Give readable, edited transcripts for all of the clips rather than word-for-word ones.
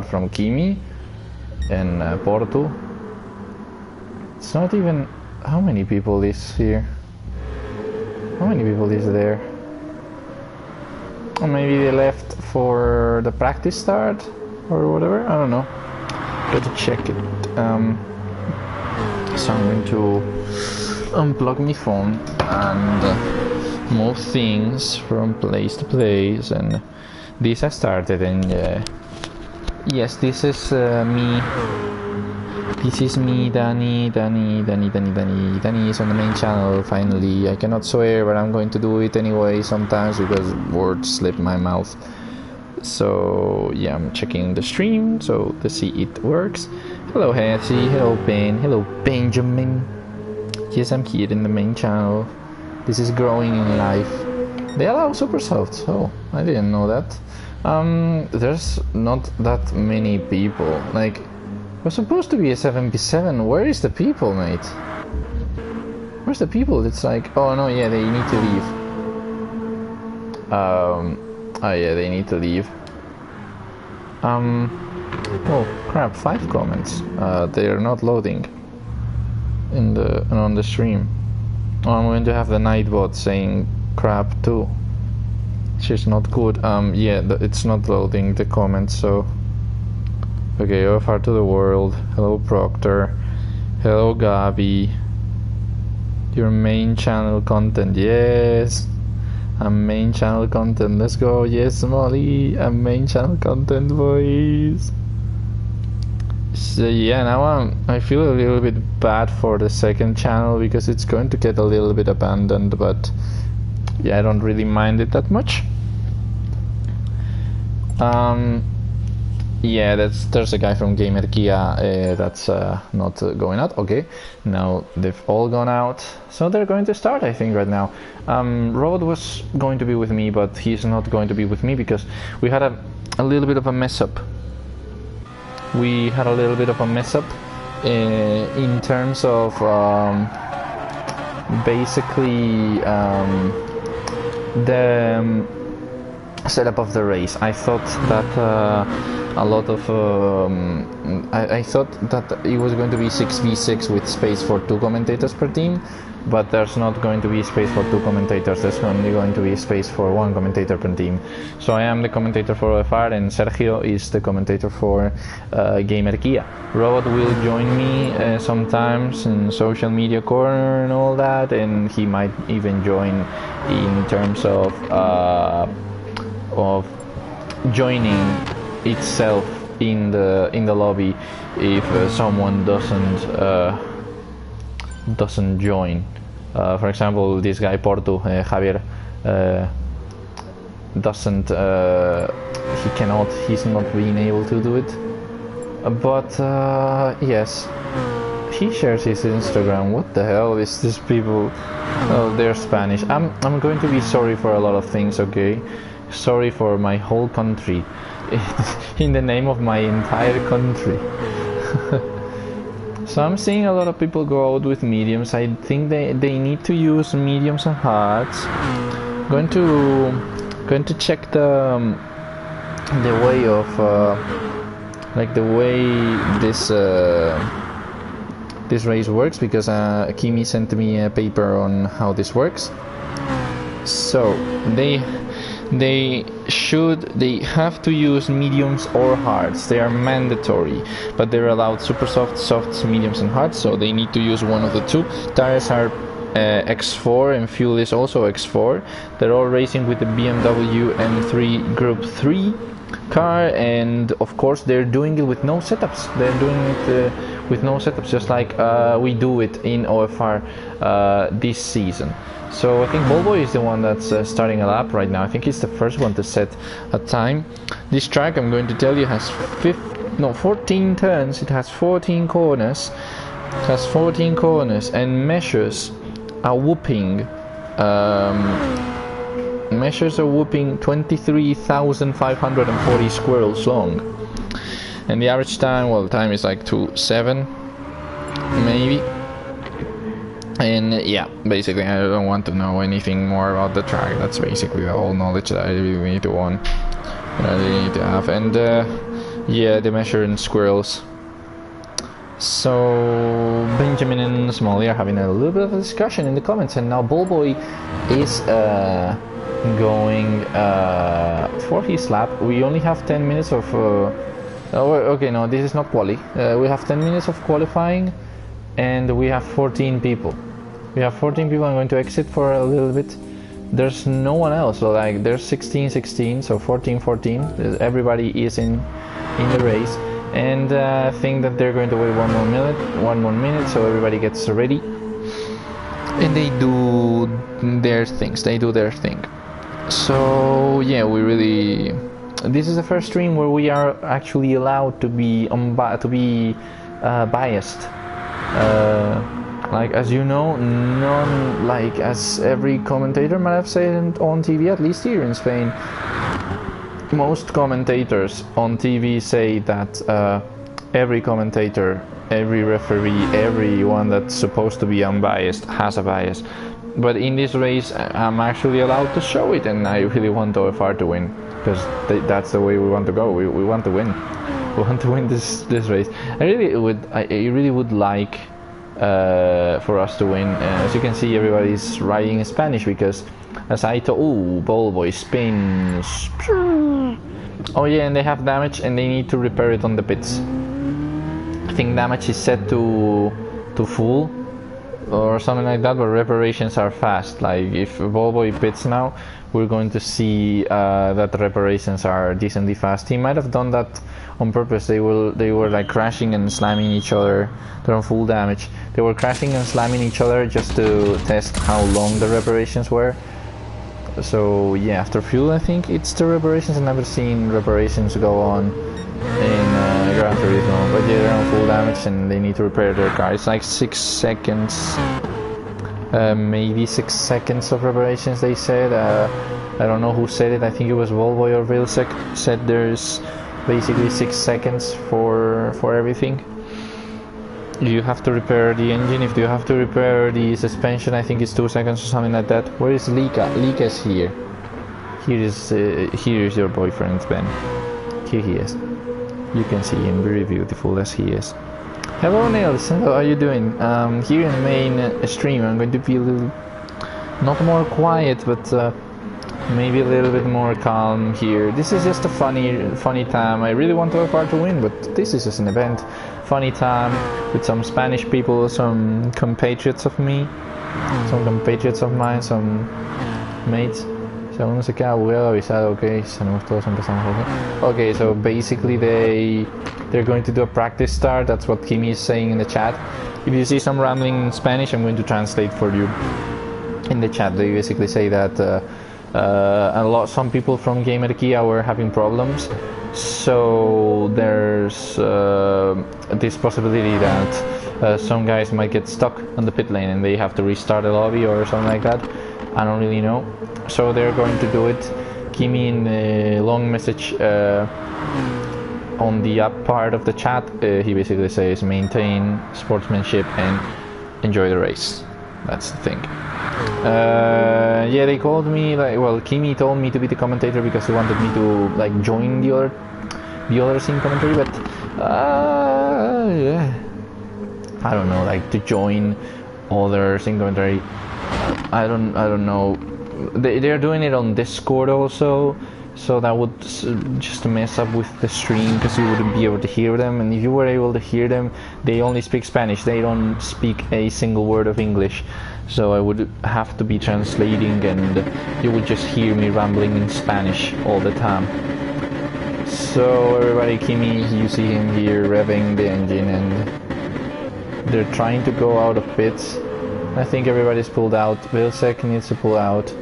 from Kimi and Porto. It's not even... How many people is here? How many people is there? Or maybe they left for the practice start or whatever, I don't know. Got to check it. So I'm going to unplug my phone and move things from place to place, and this has started, and yes, this is me. This is me, Danny is on the main channel, finally. I cannot swear, but I'm going to do it anyway sometimes because words slip my mouth. So yeah, I'm checking the stream so to see it works. Hello Hathy, hello Ben, hello Benjamin. Yes, I'm here in the main channel. This is growing in life. They allow super softs. Oh, I didn't know that. There's not that many people. Like, we're supposed to be a 7v7. Where is the people, mate? Where's the people? It's like, oh no, yeah, they need to leave. Oh yeah, they need to leave. Oh crap! 5 comments. They are not loading on the stream. Oh, I'm going to have the Nightbot saying crap too. She's not good. Yeah, it's not loading the comments. So okay, OFR to the world. Hello Proctor. Hello Gabi. Your main channel content. Yes. Main channel content, let's go. Yes, Molly, main channel content, boys. So yeah, now I feel a little bit bad for the second channel because it's going to get a little bit abandoned, but yeah, I don't really mind it that much. Yeah, there's a guy from GAMERKIA that's not going out. Okay, now they've all gone out, so they're going to start, I think, right now. Rod was going to be with me, but he's not going to be with me because we had a little bit of a mess up. We had a little bit of a mess up in terms of basically the setup of the race. I thought that a lot of I thought that it was going to be 6v6 with space for 2 commentators per team, but there's not going to be space for 2 commentators. There's only going to be space for 1 commentator per team. So I am the commentator for OFR, and Sergio is the commentator for GAMERKIA. Robot will join me sometimes in social media corner and all that, and he might even join in terms of joining itself in the lobby if someone doesn't join. For example, this guy Porto, Javier, he's not being able to do it, but yes, he shares his Instagram. What the hell is this people? Oh, they're Spanish. I'm going to be sorry for a lot of things, okay? Sorry for my whole country, in the name of my entire country. So I'm seeing a lot of people go out with mediums. I think they need to use mediums and hards. Going to check the way of like the way this race works, because Kimi sent me a paper on how this works. So they have to use mediums or hards. They are mandatory, but they're allowed super softs, mediums and hards, so they need to use one of the 2. Tires are X4 and fuel is also X4. They're all racing with the BMW M3 Group 3 car, and of course they're doing it with no setups. They're doing it with no setups, just like we do it in OFR this season. So I think Volvo is the one that's starting a lap right now. I think he's the first one to set a time. This track, I'm going to tell you, has 14 turns. It has 14 corners. It has 14 corners and measures a whooping 23,540 squirrels long. And the average time, well, the time is like 2:07 maybe. And yeah, basically I don't want to know anything more about the track. That's basically the whole knowledge that I really need to have. And Yeah, they measure in squirrels. So Benjamin and Smalley are having a little bit of a discussion in the comments, and now Ballboy is going for his lap. We only have 10 minutes of oh, okay, no, this is not quali. We have 10 minutes of qualifying, and we have 14 people. We have 14 people. I'm going to exit for a little bit. There's no one else, so like there's 16-16, so 14-14. Everybody is in the race. And I think that they're going to wait one more minute, so everybody gets ready, and they do their things. They do their thing. So yeah, this is the first stream where we are actually allowed to be biased. Like, as you know, like as every commentator might have said on TV, at least here in Spain. Most commentators on TV say that every commentator, every referee, everyone that's supposed to be unbiased has a bias. But in this race, I'm actually allowed to show it, and I really want OFR to win, because that's the way we want to go. We want to win. We want to win this race. I really would like for us to win. As you can see, everybody's riding in Spanish because, as I told, Ballboy spins. Oh yeah, and they have damage, and they need to repair it on the pits. I think damage is set to full or something like that, but reparations are fast. Like if Ballboy pits now, we're going to see that the reparations are decently fast. He might have done that on purpose. They were like crashing and slamming each other. They're on full damage. They were crashing and slamming each other just to test how long the reparations were. So yeah, after fuel, I think it's the reparations. I've never seen reparations go on in Gran Turismo, but yeah, they're on full damage and they need to repair their car. It's like 6 seconds, maybe 6 seconds of reparations, they said. I don't know who said it. I think it was Volvoy or Vilsec said there's basically 6 seconds for everything. You have to repair the engine. If you have to repair the suspension, I think it's 2 seconds or something like that. Where is Lika? Lika is here. Here is your boyfriend, Ben. Here he is. You can see him, very beautiful as he is. Hello Nils, how are you doing? Here in the main stream, I'm going to be a little, not more quiet, but maybe a little bit more calm here. This is just a funny time. I really want OFR to win, but this is just an event. Funny time with some Spanish people, some compatriots of me, some compatriots of mine, some mates. Si aún no se queda bugueado, avisado, ok, salimos todos, empezamos, okay, so basically they're going to do a practice start. That's what Kimi is saying in the chat. If you see some rambling in Spanish, I'm going to translate for you in the chat. They basically say that some people from GAMERKIA were having problems, so there's this possibility that some guys might get stuck on the pit lane and they have to restart the lobby or something like that. I don't really know. So they're going to do it. Kimi in the long message on the up part of the chat, he basically says maintain sportsmanship and enjoy the race. That's the thing. Yeah, they called me, like, well, Kimi told me to be the commentator because he wanted me to like join the other scene commentary, but yeah, I don't know, like to join other scene commentary. I don't know. They're doing it on Discord also, so that would just mess up with the stream because you wouldn't be able to hear them. And if you were able to hear them, they only speak Spanish. They don't speak a single word of English. So I would have to be translating, and you would just hear me rambling in Spanish all the time. So everybody, Kimi, you see him here revving the engine, and they're trying to go out of pits. I think everybody's pulled out. Vilsec needs to pull out.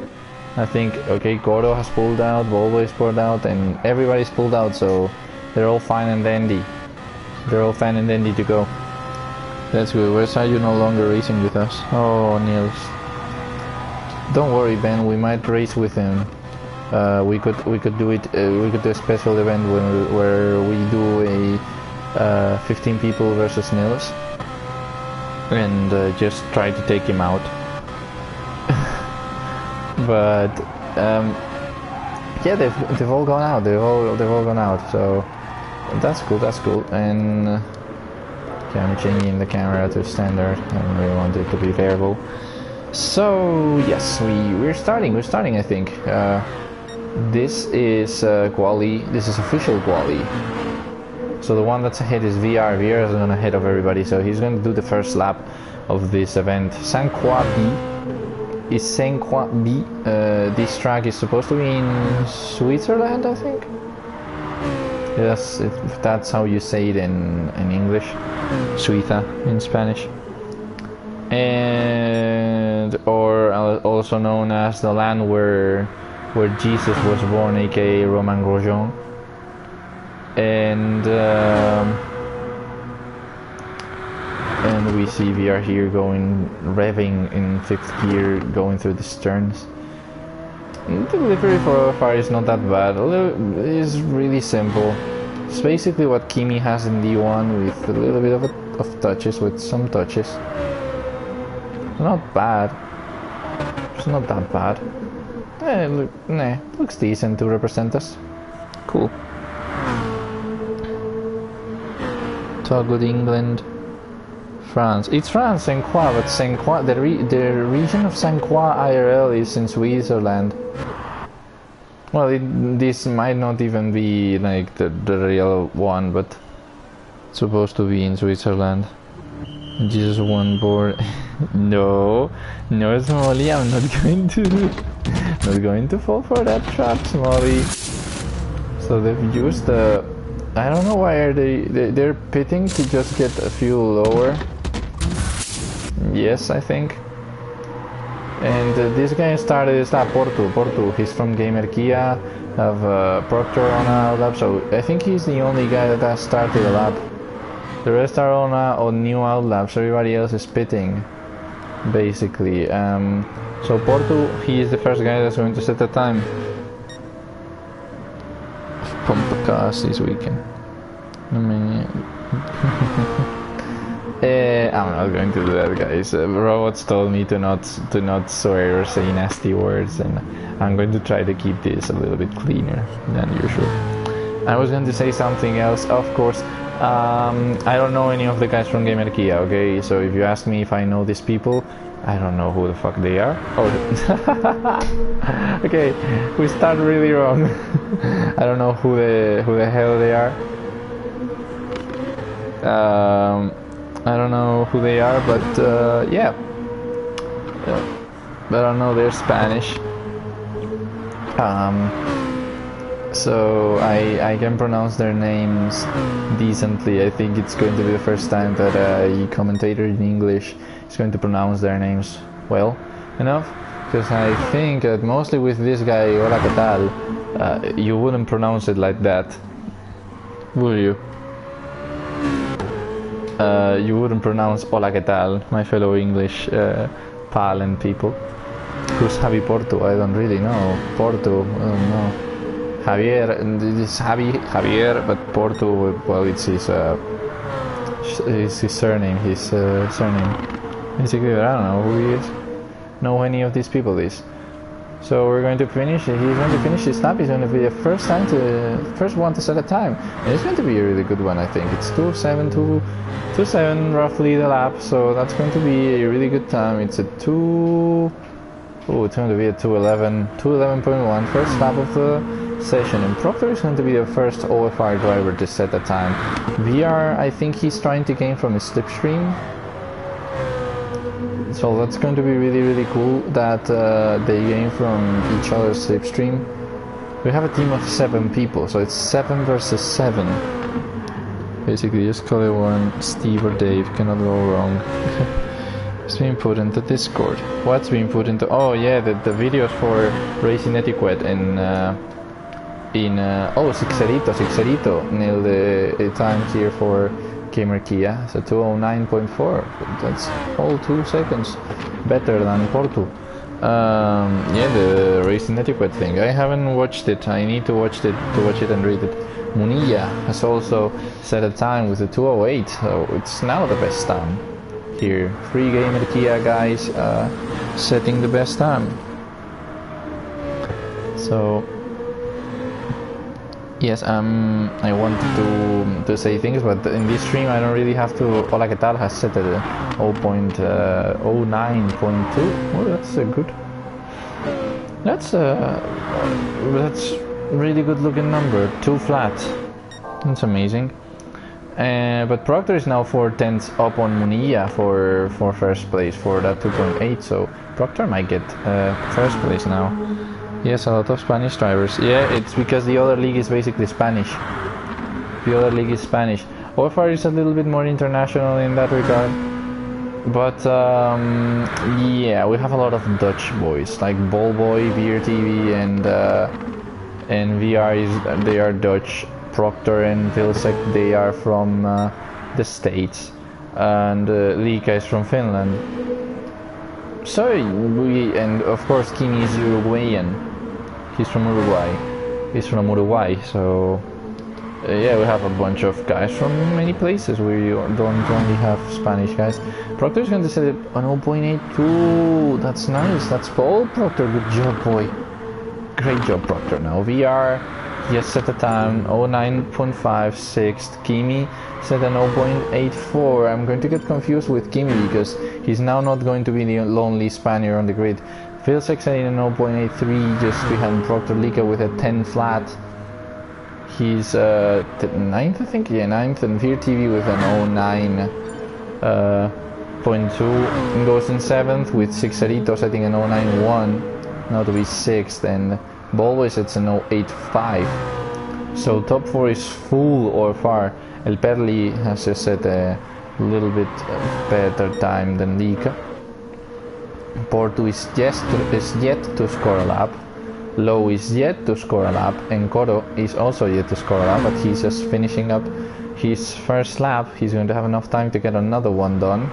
I think, okay, Gordo has pulled out, Volvo is pulled out, and everybody's pulled out, so they're all fine and dandy. They're all fine and dandy to go. That's good. Where's Sayu no longer racing with us? Oh, Niels. Don't worry, Ben, we might race with him. We could do it, we could do a special event where we do a 15 people versus Niels. And just try to take him out. But yeah, they've all gone out. They've all gone out. So That's cool, that's cool. And okay, I'm changing the camera to standard. I don't really want it to be variable. So yes, we're starting I think. This is quali, this is official quali. So the one that's ahead is VR. VR is going ahead of everybody, so he's going to do the first lap of this event. Sainte-Croix B is Sainte-Croix B. This track is supposed to be in Switzerland, I think. Yes, if that's how you say it in English. Suiza in Spanish. And or also known as the land where Jesus was born, aka Romain Grosjean. And we see VR here revving in 5th gear, going through the sterns. The delivery for OFR is not that bad. It is really simple. It's basically what Kimi has in D1 with a little bit of touches, with some touches. Not bad. It's not that bad. Looks decent to represent us. Cool. Togo, England, France. It's France, Sainte-Croix, but Sainte-Croix, the region of Sainte-Croix IRL is in Switzerland. Well, this might not even be like the real one, but it's supposed to be in Switzerland. Jesus one board. No, Smolly, I'm not going to fall for that trap, Smolly. So they've used the. I don't know why they're pitting to just get a few lower. Yes, I think. And this guy started his lap, Portu. He's from GAMERKIA, have Proctor on a lap, so I think he's the only guy that has started a lap. The rest are on new out laps. Everybody else is pitting, basically. So Portu, he is the first guy that's going to set the time. Pump the cars this weekend. I mean, I'm not going to do that, guys. Robots told me to not swear or say nasty words, and I'm going to try to keep this a little bit cleaner than usual. I was going to say something else, of course. I don't know any of the guys from GAMERKIA, okay? So if you ask me if I know these people, I don't know who the fuck they are. Oh, okay, we start really wrong. I don't know who the hell they are. I don't know who they are, but yeah. But I don't know, they're Spanish. So I can pronounce their names decently. I think it's going to be the first time that a commentator in English is going to pronounce their names well enough, because I think that mostly with this guy, hola que tal, you wouldn't pronounce it like that, would you? You wouldn't pronounce hola que tal, my fellow English pal and people. Who's Javi Porto? I don't really know. Porto, I don't know. Javier, it's Javier, but Porto, well, it's his surname, Basically, I don't know who he is. Know any of these people is. So we're going to finish. He's going to finish his lap. He's going to be the first one to set a time. And it's going to be a really good one, I think. It's 2:07 roughly the lap, so that's going to be a really good time. It's a it's going to be a 2:11.1, first lap of the session, and Proctor is going to be the first OFR driver to set the time. VR, I think he's trying to gain from his slipstream, so that's going to be really cool that they gain from each other's slipstream. We have a team of 7 people, so it's 7 versus 7. Basically, just call it one. Steve or Dave cannot go wrong. It's been put into Discord. What's been put into? Oh yeah, the videos for racing etiquette and Sixerito nailed a time here for GAMERKIA. So 2:09.4. That's all 2 seconds better than Porto. Yeah, the racing etiquette thing. I haven't watched it. I need to watch it and read it. Munilla has also set a time with a 2:08. So it's now the best time here. 3 GAMERKIA guys setting the best time. So Yes, I wanted to say things, but in this stream I don't really have to. Hola, ¿qué tal? Has set it 0.09.2. Oh, that's a good. That's really good looking number. 2 flat. That's amazing. But Proctor is now 4/10 up on Munilla for first place for that 2.8. So Proctor might get first place now. Yes, a lot of Spanish drivers. Yeah, it's because the other league is basically Spanish. The other league is Spanish. OFR is a little bit more international in that regard. But yeah, we have a lot of Dutch boys like Ballboy, Beer TV, and VR they are Dutch. Proctor and Vilsek, they are from the States, and Lika is from Finland. So and of course Kimi is Uruguayan. He's from Uruguay. He's from Uruguay. So yeah, we have a bunch of guys from many places. We don't only have Spanish guys. Proctor is going to set it on 0.82. That's nice. That's Paul Proctor. Good job, boy. Great job, Proctor. Now VR. Yes, set a time 09.56. Kimi set a 0.84. I'm going to get confused with Kimi because he's now not going to be the lonely Spaniard on the grid. Vilsek setting a 0.83 just behind Proctor. Lika with a 10 flat. He's 9th, I think. Yeah, 9th, and Veer TV with an 0.9.2. Goes in 7th with Sixerito setting an 0.91. Now to be 6th, and Ballboys it's an 0.85. So top 4 is full OFR. El Perli has just set a little bit better time than Lika. Porto is yet to score a lap. Low is yet to score a lap, and Coro is also yet to score a lap, but he's just finishing up his first lap. He's going to have enough time to get another one done,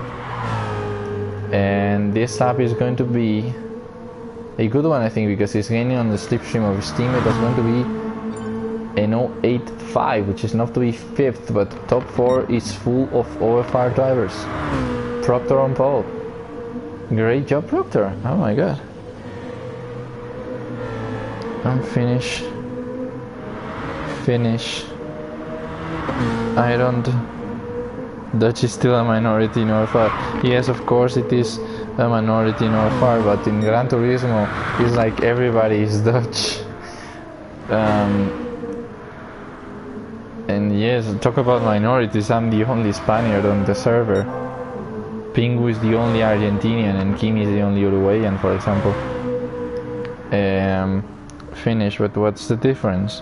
and this lap is going to be a good one, I think, because he's gaining on the slipstream of his teammate. That's going to be an 0.85, which is enough to be 5th, but top 4 is full of OFR drivers. Proctor on pole. Great job, Proctor. Oh my god. I'm finish. I don't. Dutch is still a minority in OFR. Yes, of course it is a minority in OFR, but in Gran Turismo it's like everybody is Dutch. And yes, talk about minorities, I'm the only Spaniard on the server. Pingu is the only Argentinian and Kimi is the only Uruguayan, for example. Finish, but what's the difference?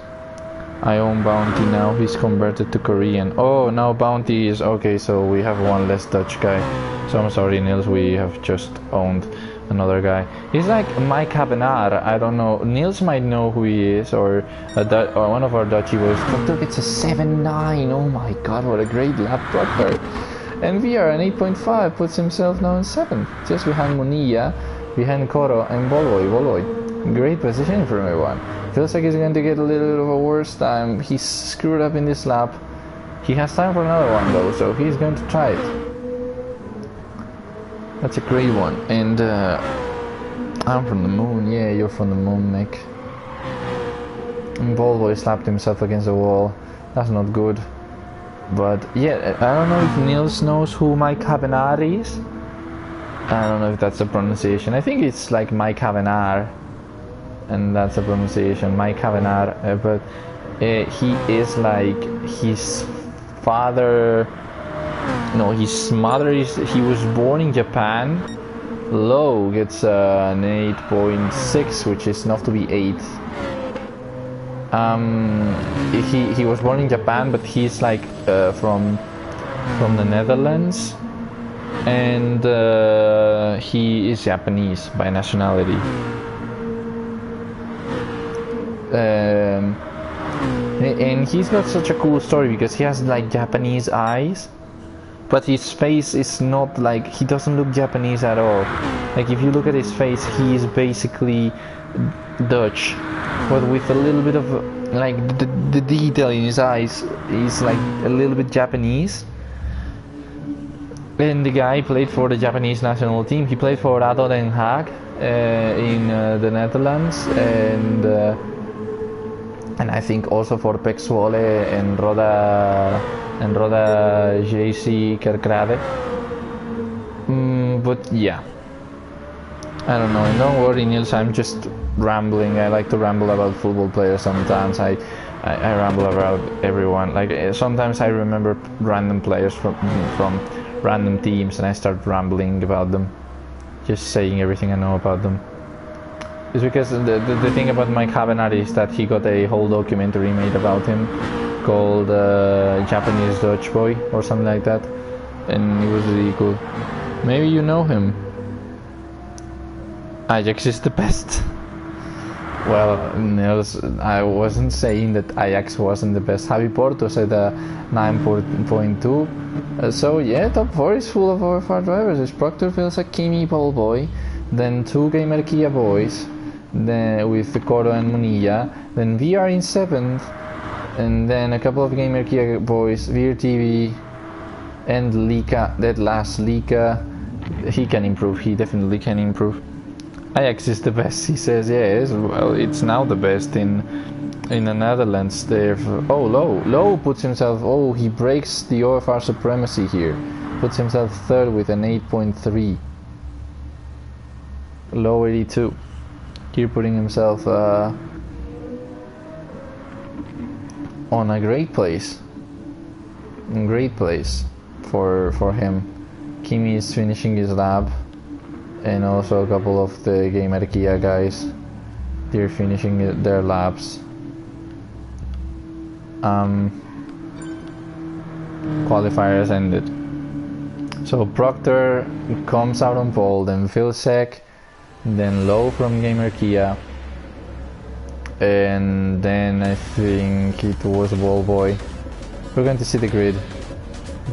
I own Bounty now, he's converted to Korean. Oh, now Bounty is okay, so we have one less Dutch guy. So I'm sorry, Niels, we have just owned another guy. He's like Mike Habenar, I don't know. Niels might know who he is, or one of our Dutchy boys. Proctor gets a 7.9. Oh my god, what a great lap, Proctor. And VR an 8.5 puts himself now in 7th, just behind Munilla, behind Coro and Boloy. Great position for everyone. Feels like he's going to get a little bit of a worse time. He's screwed up in this lap. He has time for another one though, so he's going to try it. That's a great one. And I'm from the moon. Yeah, you're from the moon, Nick. And Ballboy slapped himself against the wall. That's not good. But yeah, I don't know if Niels knows who Mike Habenar is. I don't know if that's the pronunciation. I think it's like Mike Habenar, and that's the pronunciation, Mike Habenar. But he is like his father. No, his mother is. He was born in Japan. Low gets an 8.6, which is enough to be 8th. He was born in Japan, but he's like from the Netherlands, and he is Japanese by nationality. And he's got such a cool story because he has like Japanese eyes, but his face is not like, he doesn't look Japanese at all. Like if you look at his face, he is basically Dutch, but with a little bit of like the detail in his eyes is like a little bit Japanese. And the guy played for the Japanese national team. He played for ADO Den Haag in the Netherlands, and and I think also for Pexuole and Roda JC Kerkrade. But yeah, I don't know. Don't worry, Niels, I'm just rambling. I like to ramble about football players sometimes. I ramble about everyone. Like sometimes I remember random players from random teams and I start rambling about them, just saying everything I know about them. It's because the thing about Mike Habenari is that he got a whole documentary made about him called Japanese Dutch Boy or something like that, and it was really cool. Maybe you know him. Ajax is the best. Well, Niels, I wasn't saying that Ajax wasn't the best. Javi Porto said 9.2. So yeah, top 4 is full of OFR drivers. It's Proctor, Vilsack, Kimi, Ball Boy, then 2 GAMERKIA boys, then with Coro and Munilla, then VR in 7th, and then a couple of GAMERKIA boys, Veer TV, and Lika. That last Lika, he can improve. He definitely can improve. Ajax is the best, he says. Yes, well, it's now the best in the Netherlands. Oh, Low puts himself. Oh, he breaks the OFR supremacy here. Puts himself 3rd with an 8.3. Low 82. Here putting himself on a great place. Great place for him. Kimi is finishing his lap. And also a couple of the GAMERKIA guys, they're finishing their laps. Qualifiers ended. So Proctor comes out on pole, then Vilsack, then Low from GAMERKIA, and then I think it was Ballboy. We're going to see the grid.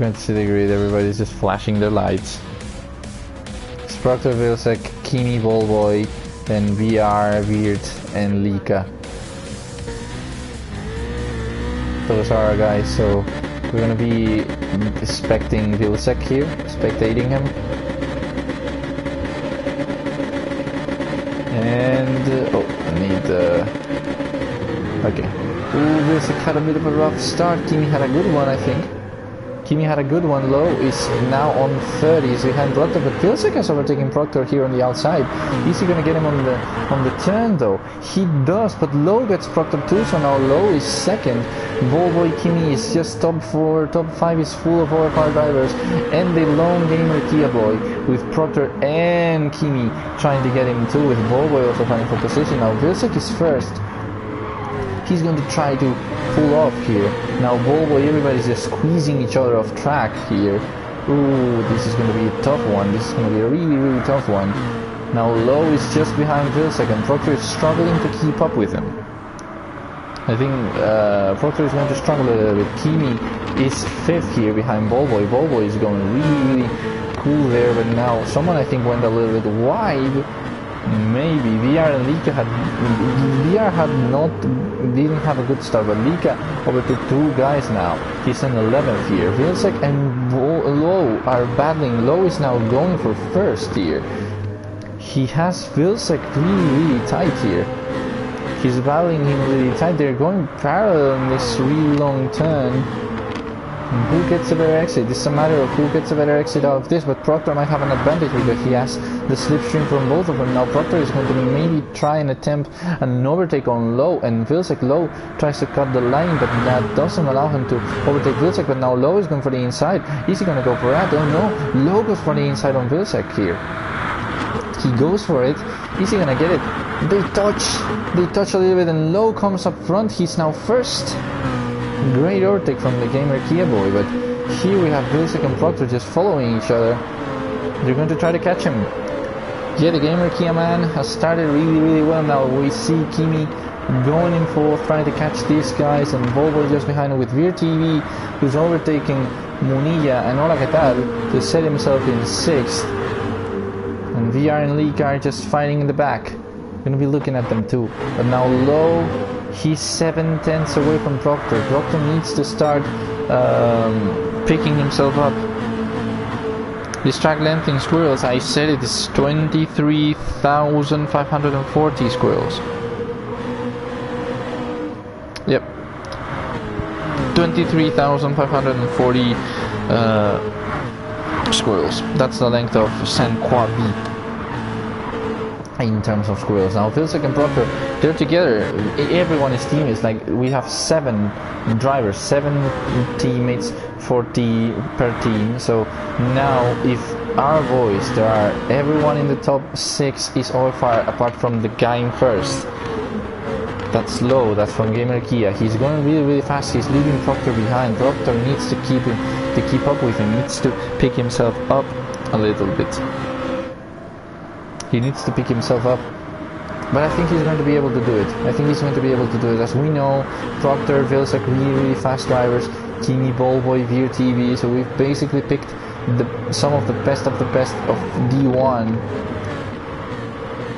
Everybody's just flashing their lights. Proctor, Vilsack, Kimi, Ballboy, then VR, Weird, and Lika. Those are our guys, so we're gonna be spectating Vilsack here, spectating him. And oh, I need okay. Ooh, Vilsack had a bit of a rough start. Kimi had a good one, I think. Low is now on 30s behind Proctor, but Vilsack has overtaken Proctor here on the outside. Is he gonna get him on the turn though? He does, but Low gets Proctor too, so now Low is 2nd. Ballboy Kimi is just top 4. Top 5 is full of OFR drivers, and the lone GAMERKIA boy with Proctor and Kimi trying to get him too, with Ballboy also fighting for position. Now Vilsack is 1st. He's going to try to pull off here. Now Ballboy, everybody's just squeezing each other off track here. Ooh, this is going to be a tough one. This is going to be a really, really tough one. Now Low is just behind Vilsack, and Proctor is struggling to keep up with him. I think Proctor is going to struggle a little bit. Kimi is 5th here behind Ballboy. Ballboy is going really, really cool there, but now someone I think went a little bit wide. Maybe VR and Lika didn't have a good start, but Lika overtook 2 guys now. He's in 11th here. Vilsack and Low are battling. Low is now going for 1st here. He has Vilsack really, really tight here. He's battling him really tight. They're going parallel in this really long turn. Who gets a better exit? It's a matter of who gets a better exit out of this, but Proctor might have an advantage because he has the slipstream from both of them. Now Proctor is going to maybe try and attempt an overtake on Low, and Vilsack. Low tries to cut the line, but that doesn't allow him to overtake Vilsack, but now Low is going for the inside. Is he going to go for that? Oh no, Low goes for the inside on Vilsack here. He goes for it. Is he going to get it? They touch a little bit, and Low comes up front. He's now 1st. Great overtake from the GAMERKIA boy, but here we have Vilsack and Proctor just following each other. They're going to try to catch him. Yeah, the GAMERKIA man has started really, really well. Now we see Kimi going in 4th, trying to catch these guys, and Volvo just behind him with Veer TV, who's overtaking Munilla and Hola Que Tal to set himself in 6th. And VR and Lika are just fighting in the back. Gonna be looking at them too. But now Low, he's 7/10 away from Proctor. Proctor needs to start picking himself up. This track length in squirrels, I said it is 23,540 squirrels. 23,540 squirrels. That's the length of Sainte-Croix in terms of squirrels. Now Vilsack and Proctor, they're together. Everyone is teammates. Like we have 7 drivers, 7 teammates, 40 per team. So now if our boys, there are everyone in the top 6 is OFR apart from the guy in first. That's low. That's from GAMERKIA. He's going really fast. He's leaving Proctor behind. Proctor needs to keep up with him. Needs to pick himself up a little bit. He needs to pick himself up, but I think he's going to be able to do it. I think he's going to be able to do it. As we know, Proctor, Vilsack, really fast drivers. Kimi, Ballboy, Veer TV. So we've basically picked some of the best of D1.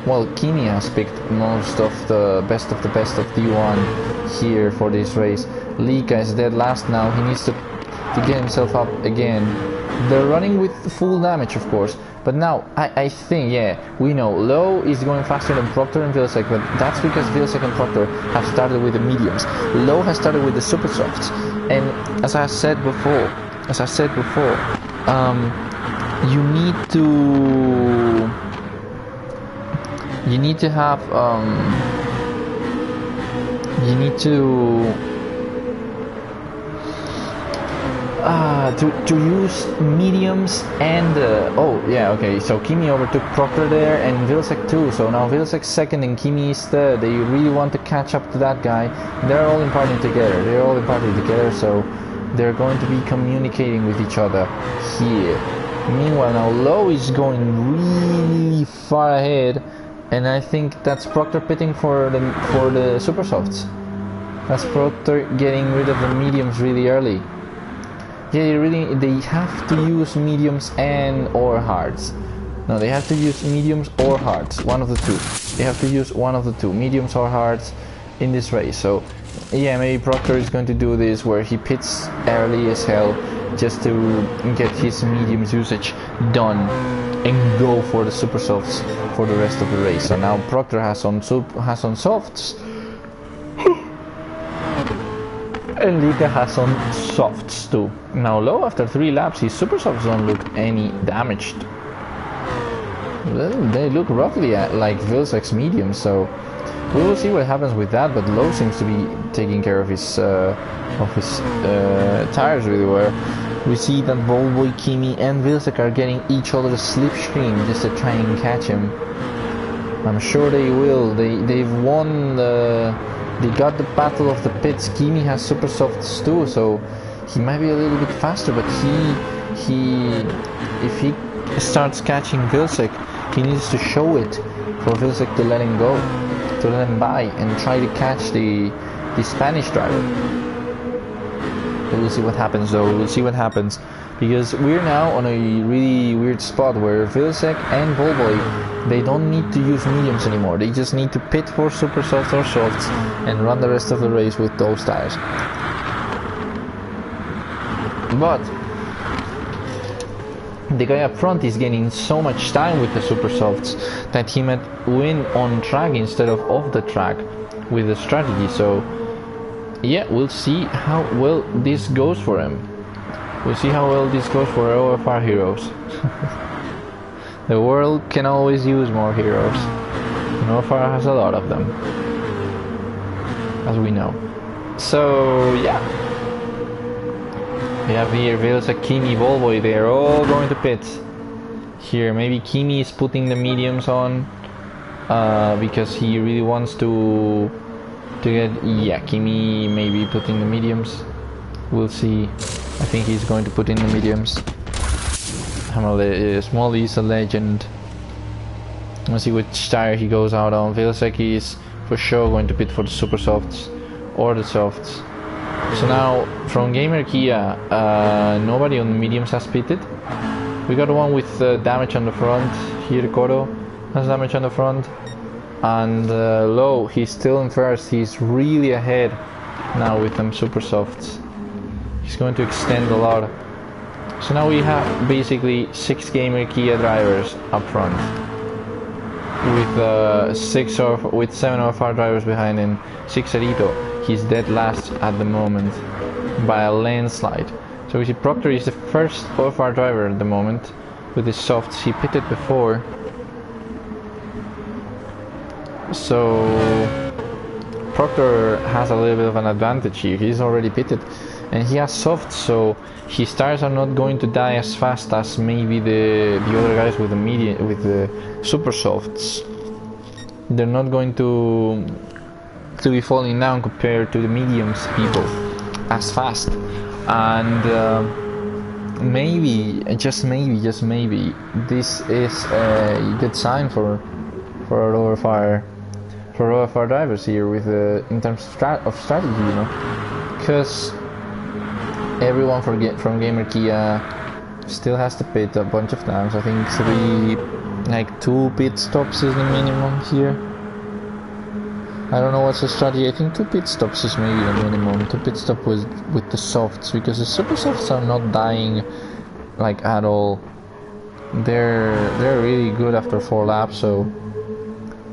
Well, Kimi has picked most of the best of D1 here for this race. Lika is dead last now. He needs to get himself up again. They're running with full damage, of course. But now, I think, yeah, we know Low is going faster than Proctor and Vilsack, but that's because Vilsack and Proctor have started with the mediums. Low has started with the super softs. And as I said before, you need to have, to use mediums and oh yeah, okay, so Kimi overtook Proctor there and Vilsack too, so now Vilsack's second and Kimi is third. They really want to catch up to that guy. They're all in party together, so they're going to be communicating with each other here. Meanwhile, now Low is going really far ahead, and I think that's Proctor pitting for the super softs. That's Proctor getting rid of the mediums really early. Yeah, they have to use mediums and or hards. No, they have to use mediums or hards, one of the two. They have to use one of the two, mediums or hards, in this race. So yeah, maybe Proctor is going to do this where he pits early as hell just to get his mediums usage done and go for the super softs for the rest of the race. So now Proctor has on softs and Lika has on softs too. Now Low, after 3 laps, his super softs don't look any damaged. Well, they look roughly like Vilsack's medium, so we will see what happens with that. But Low seems to be taking care of his tires really well. We see that Ballboy, Kimi and Vilsack are getting each other's slipstream just to try and catch him. I'm sure they will. They've won they got the battle of the pits. Kimi has super softs too, so he might be a little bit faster, but if he starts catching Vilsack, he needs to show it for Vilsack to let him go, to let him by and try to catch the Spanish driver. We'll see what happens though. We'll see what happens, because we're now on a really weird spot where Vilsack and Ballboy, they don't need to use mediums anymore. They just need to pit for super softs or softs and run the rest of the race with those tires. But the guy up front is gaining so much time with the super softs that he might win on track instead of off the track with the strategy. So yeah, we'll see how well this goes for him. We'll see how well this goes for OFR heroes. The world can always use more heroes, and OFR has a lot of them, as we know. So yeah, we have here Vilsack, Kimi, Ballboy. They are all going to pit. Here, maybe Kimi is putting the mediums on because he really wants to get. Yeah, Kimi maybe putting the mediums. We'll see. I think he's going to put in the mediums. Smalley is a legend. Let's see which tire he goes out on. Vilsack is for sure going to pit for the super softs or the softs. So now from GAMERKIA, nobody on the mediums has pitted. We got one with damage on the front. Here Kodo has damage on the front. And Low, he's still in first. He's really ahead now with them super softs. He's going to extend a lot. So now we have basically 6 GAMERKIA drivers up front, with 7 OFR drivers behind him. 6 Arito. He's dead last at the moment. by a landslide. So we see Proctor is the first OFR driver at the moment with his softs. He pitted before, so Proctor has a little bit of an advantage here. He's already pitted and he has softs, so his tires are not going to die as fast as maybe the other guys with the medium, with the super softs. They're not going to be falling down compared to the mediums people as fast. And maybe, just maybe, this is a good sign for OFR drivers here with in terms of strategy, you know, because everyone from GAMERKIA still has to pit a bunch of times. I think 2 pit stops is the minimum here. I don't know what's the strategy. I think 2 pit stops is maybe the minimum. 2 pit stops with the softs, because the super softs are not dying like at all. They're really good after 4 laps, so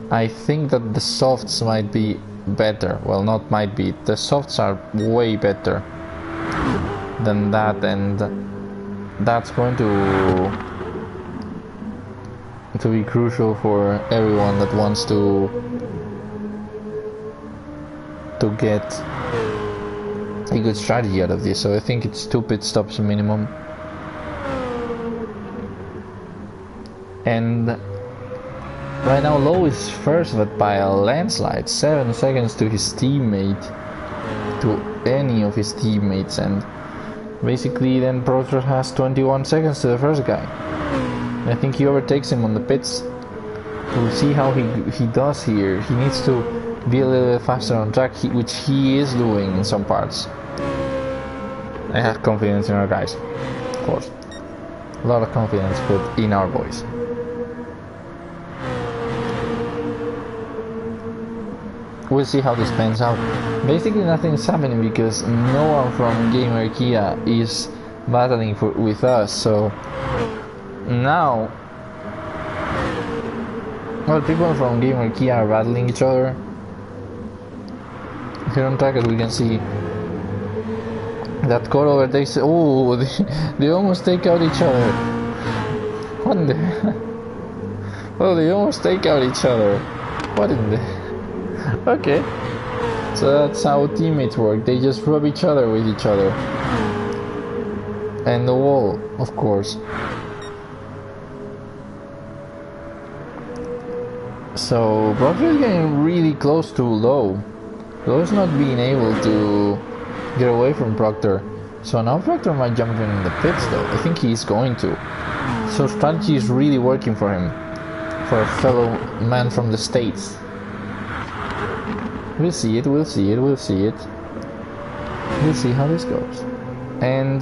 I think that the softs might be better. Well, not might be. The softs are way better than that, and that's going to be crucial for everyone that wants to get a good strategy out of this. So I think it's 2 pit stops minimum. And right now Lowe is first, but by a landslide, 7 seconds to his teammate, to any of his teammates, and basically then Proctor has 21 seconds to the first guy. I think he overtakes him on the pits. We'll see how he does here. He needs to be a little bit faster on track, which he is doing in some parts. I have confidence in our guys, of course. A lot of confidence put in our boys. We'll see how this pans out. Basically nothing is happening because no one from GAMERKIA is battling with us, so now, well, people from GAMERKIA are battling each other. Here on track, as we can see, that car overtakes. Oh, they almost take out each other. What in the? Oh, they almost take out each other. What in the? Okay, so that's how teammates work. They just rub each other with each other, and the wall, of course. So Proctor is getting really close to Lowe. Lowe's not being able to get away from Proctor. So now Proctor might jump in the pits though. I think he's going to. So strategy is really working for him. For a fellow man from the States. We'll see it, we'll see it, we'll see it. We'll see how this goes. And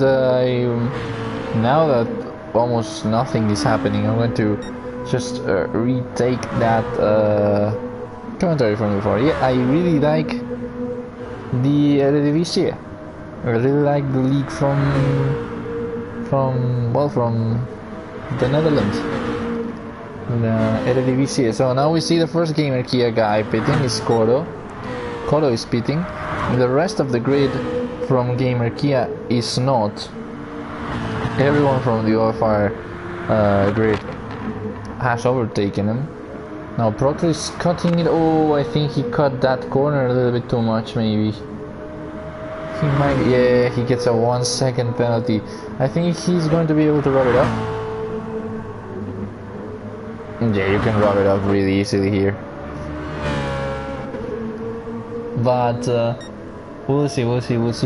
now that almost nothing is happening, I'm going to just retake that commentary from before. Yeah, I really like the Eredivisie. I really like the league from the Netherlands, the Eredivisie. So now we see the first GAMERKIA guy pitting is Coro. Coro is pitting, and the rest of the grid from GAMERKIA is not. Everyone from the OFR grid has overtaken him. Now Proctor is cutting it. Oh, I think he cut that corner a little bit too much, maybe. He might, yeah, he gets a 1 second penalty. I think he's going to be able to rub it up. Yeah, you can rub it up really easily here. But we'll see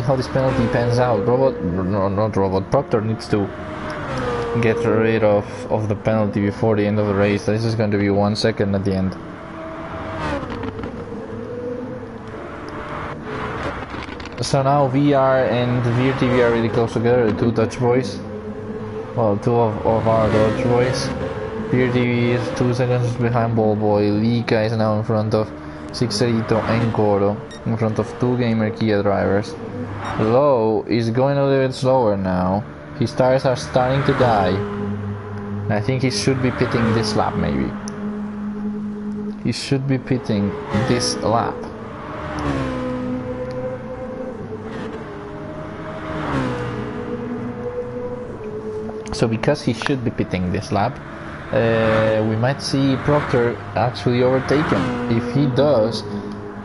how this penalty pans out. Proctor needs to get rid of the penalty before the end of the race. This is going to be 1 second at the end. So now VR and VRTV are really close together, the 2 Dutch boys. Well, 2 of our Dutch boys. VRTV is 2 seconds behind Ballboy. Lika is now in front of Sixerito and Coro, in front of 2 GAMERKIA drivers. Lowe is going a little bit slower now. His tires are starting to die. I think he should be pitting this lap, maybe. He should be pitting this lap. So because he should be pitting this lap, we might see Proctor actually overtake him. If he does,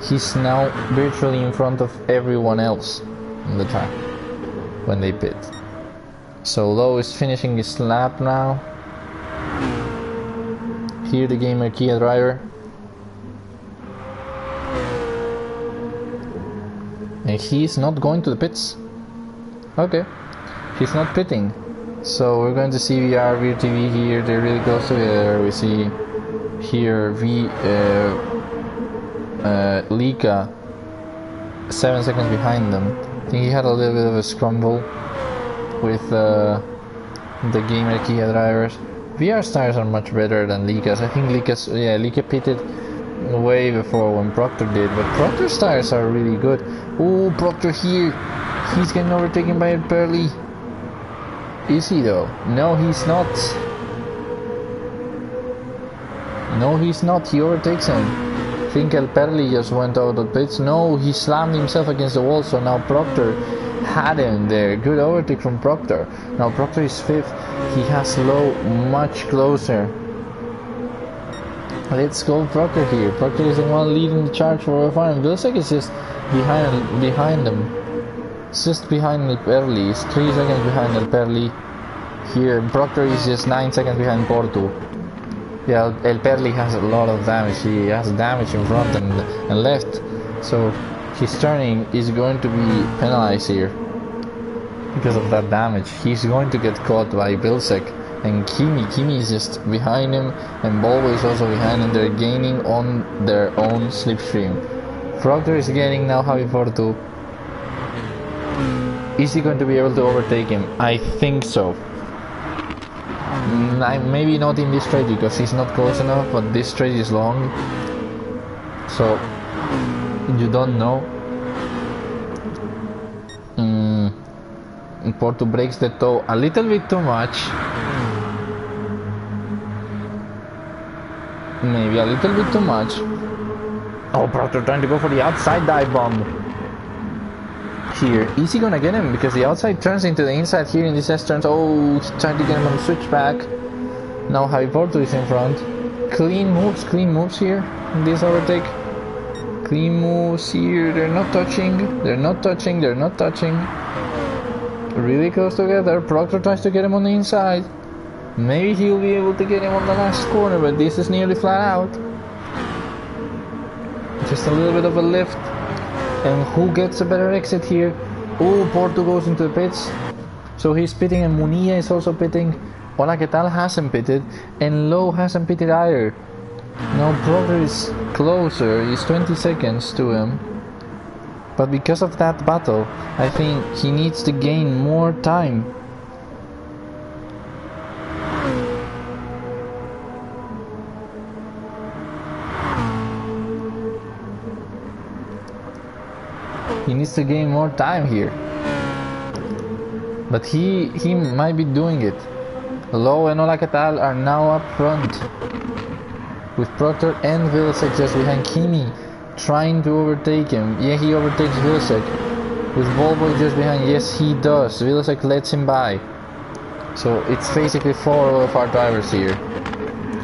he's now virtually in front of everyone else on the track when they pit. So Lowe is finishing his lap now. Here the GAMERKIA driver. And he's not going to the pits. Okay, he's not pitting. So we're going to see VR, VTV here, they're really close together. We see here Lika 7 seconds behind them. I think he had a little bit of a scramble with the GAMERKIA drivers. VR's tires are much better than Lika's. I think Lika pitted way before when Proctor did, but Proctor's tires are really good. Oh, Proctor here, he's getting overtaken by Perley. Is he though? No, he's not. No, he's not. He overtakes him. I think El Perli just went out of pits. No, he slammed himself against the wall, so now Proctor had him there. Good overtake from Proctor. Now Proctor is 5th. He has Lowe much closer. Let's go Proctor here. Proctor is the one leading the charge for OFR, and Vilsack is just behind him. Just behind El Perli. He's 3 seconds behind El Perli. Here, Proctor is just 9 seconds behind Porto. Yeah, El Perli has a lot of damage. He has damage in front and left. So his turning is going to be penalized here because of that damage. He's going to get caught by Vilsack and Kimi. Kimi is just behind him, and Volvo is also behind him. They're gaining on their own slipstream. Proctor is getting now Javi Porto. Is he going to be able to overtake him? I think so. Maybe not in this straight because he's not close enough, but this straight is long. So, you don't know. Porto breaks the toe a little bit too much. Maybe a little bit too much. Oh, Proctor trying to go for the outside dive bomb. Here, is he gonna get him? Because the outside turns into the inside here in this S-turns. Oh, he's trying to get him on the switchback. Now Javi Porto is in front. Clean moves here in this overtake. Clean moves here. They're not touching. Really close together. Proctor tries to get him on the inside. Maybe he'll be able to get him on the last corner, but this is nearly flat out. Just a little bit of a lift. And who gets a better exit here? Oh, Porto goes into the pits. So he's pitting, and Munilla is also pitting. Hola, ¿qué tal? Hasn't pitted. And Lowe hasn't pitted either. Now Proctor is closer. He's 20 seconds to him. But because of that battle, I think he needs to gain more time. He needs to gain more time here. But he might be doing it. Lowe and Hola, ¿qué tal? Are now up front, with Proctor and Vilsack just behind Kimi, trying to overtake him. Yeah, he overtakes Vilsack. With Volvo just behind, yes he does. Vilsack lets him by. So it's basically 4 OFR drivers here.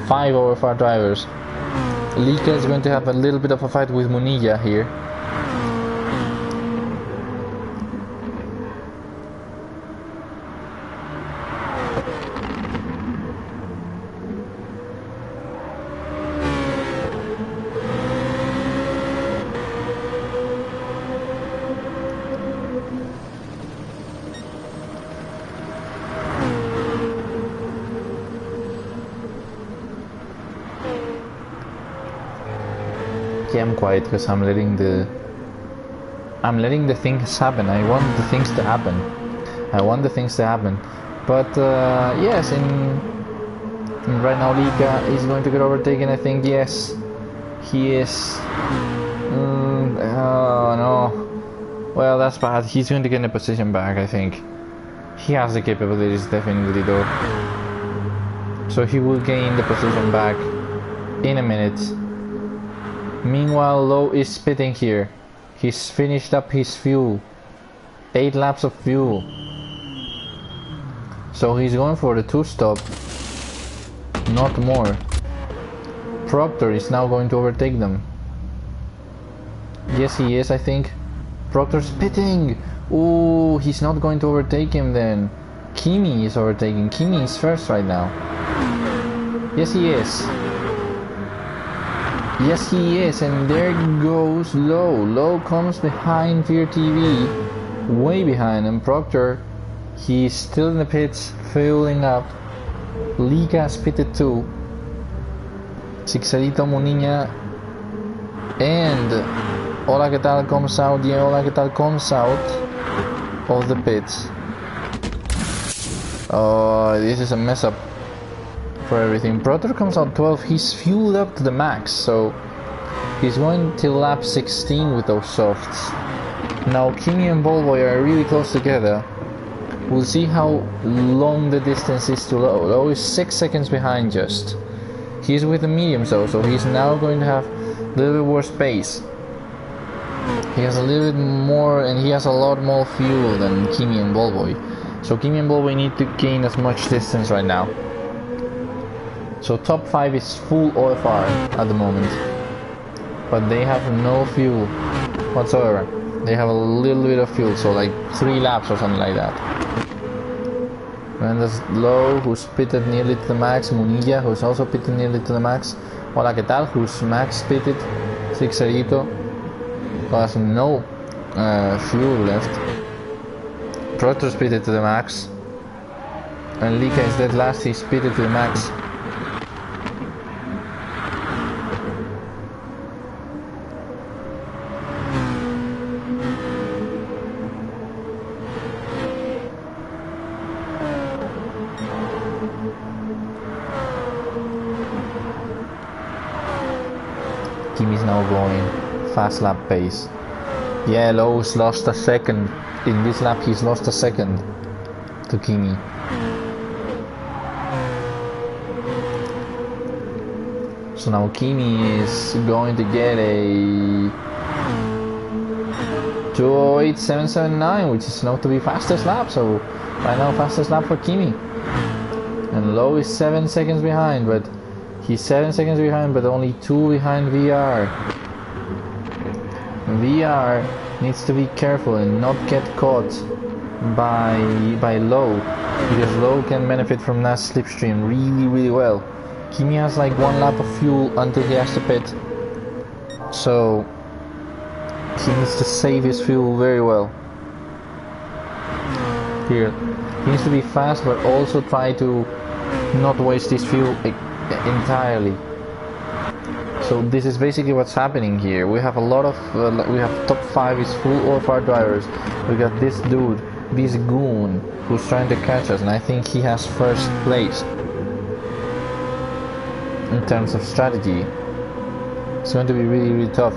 5 OFR drivers. Lika is going to have a little bit of a fight with Munilla here. Okay, I'm quiet because I'm letting the things happen. I want the things to happen. But yes, right now Lika is going to get overtaken. I think yes, he is. Oh no. Well, that's bad. He's going to get a position back. I think he has the capabilities definitely though. So he will gain the position back in a minute. Meanwhile, Lowe is pitting here. He's finished up his fuel. 8 laps of fuel. So he's going for the 2-stop, not more. Proctor is now going to overtake them. Yes, he is, I think. Proctor's pitting. Oh, he's not going to overtake him then. Kimi is overtaking. Kimi is first right now. Yes, he is. Yes, he is. And there goes Low. Low comes behind Veer TV. Way behind him. Proctor, he's still in the pits, fueling up. Liga's pitted too. Sixerito, Munilla, and Hola Que Tal comes out. Yeah, Hola Que Tal comes out of the pits. Oh, this is a mess up for everything. Proctor comes out 12. He's fueled up to the max, so he's going till lap 16 with those softs. Now Kimi and Ballboy are really close together. We'll see how long the distance is to Low. Low is 6 seconds behind just. He's with the mediums though, so he's now going to have a little bit worse pace. He has a little bit more, and he has a lot more fuel than Kimi and Ballboy. So Kimi and Ballboy need to gain as much distance right now. So top 5 is full OFR at the moment. But they have no fuel whatsoever. They have a little bit of fuel, so like 3 laps or something like that. And there's Low, who's pitted nearly to the max. Munilla, who's also pitted nearly to the max. Hola Que Tal, who's max pitted. Sixerito, who has no fuel left. Proctor's pitted to the max. And Lika is dead last, he's pitted to the max. Kimi's now going fast lap pace. Yeah, Low's lost a second. In this lap he's lost a second to Kimi. So now Kimi is going to get a 208.779, which is not to be fastest lap. So right now fastest lap for Kimi. And Low is 7 seconds behind, but he's 7 seconds behind, but only 2 behind VR. VR needs to be careful and not get caught by Low, because Low can benefit from that slipstream really well. Kimi has like 1 lap of fuel until he has to pit, so he needs to save his fuel very well. Here, he needs to be fast, but also try to not waste his fuel entirely. So this is basically what's happening here. We have a lot of we have top 5 is full OFR drivers. We got this dude, this goon, who's trying to catch us, and I think he has first place in terms of strategy. It's going to be really tough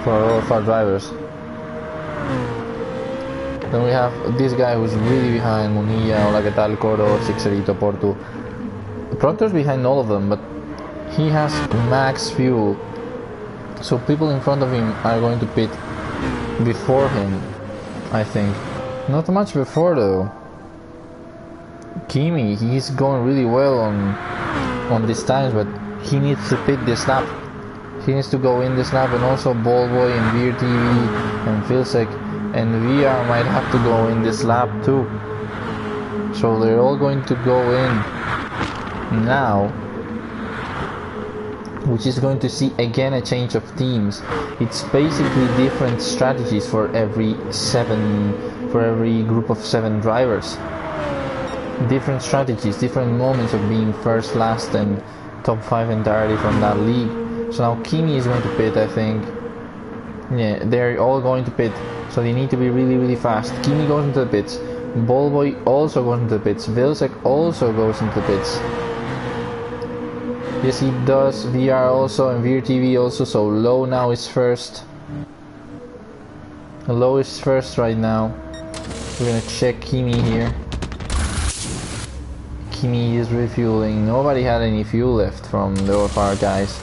for OFR drivers. Then we have this guy who's really behind: Munilla, Hola Que Tal, Coro, Sixerito, Porto. Proctor's behind all of them, but he has max fuel, so people in front of him are going to pit before him, I think. Not much before though. Kimi, he's going really well on these times, but he needs to pit this lap. He needs to go in this lap, and also Ballboy and Veer TV and Filsek and VR might have to go in this lap too. So they're all going to go in now, which is going to see again a change of teams. It's basically different strategies for every group of 7 drivers. Different strategies, different moments of being first, last, and top 5 entirely from that league. So now Kimi is going to pit, I think. Yeah, they're all going to pit, so they need to be really fast. Kimi goes into the pits. Ballboy also goes into the pits. Vilsek also goes into the pits. Yes, he does. VR also, and Veer TV also. So Low now is first. Low is first right now. We're gonna check Kimi here. Kimi is refueling. Nobody had any fuel left from the OFR guys.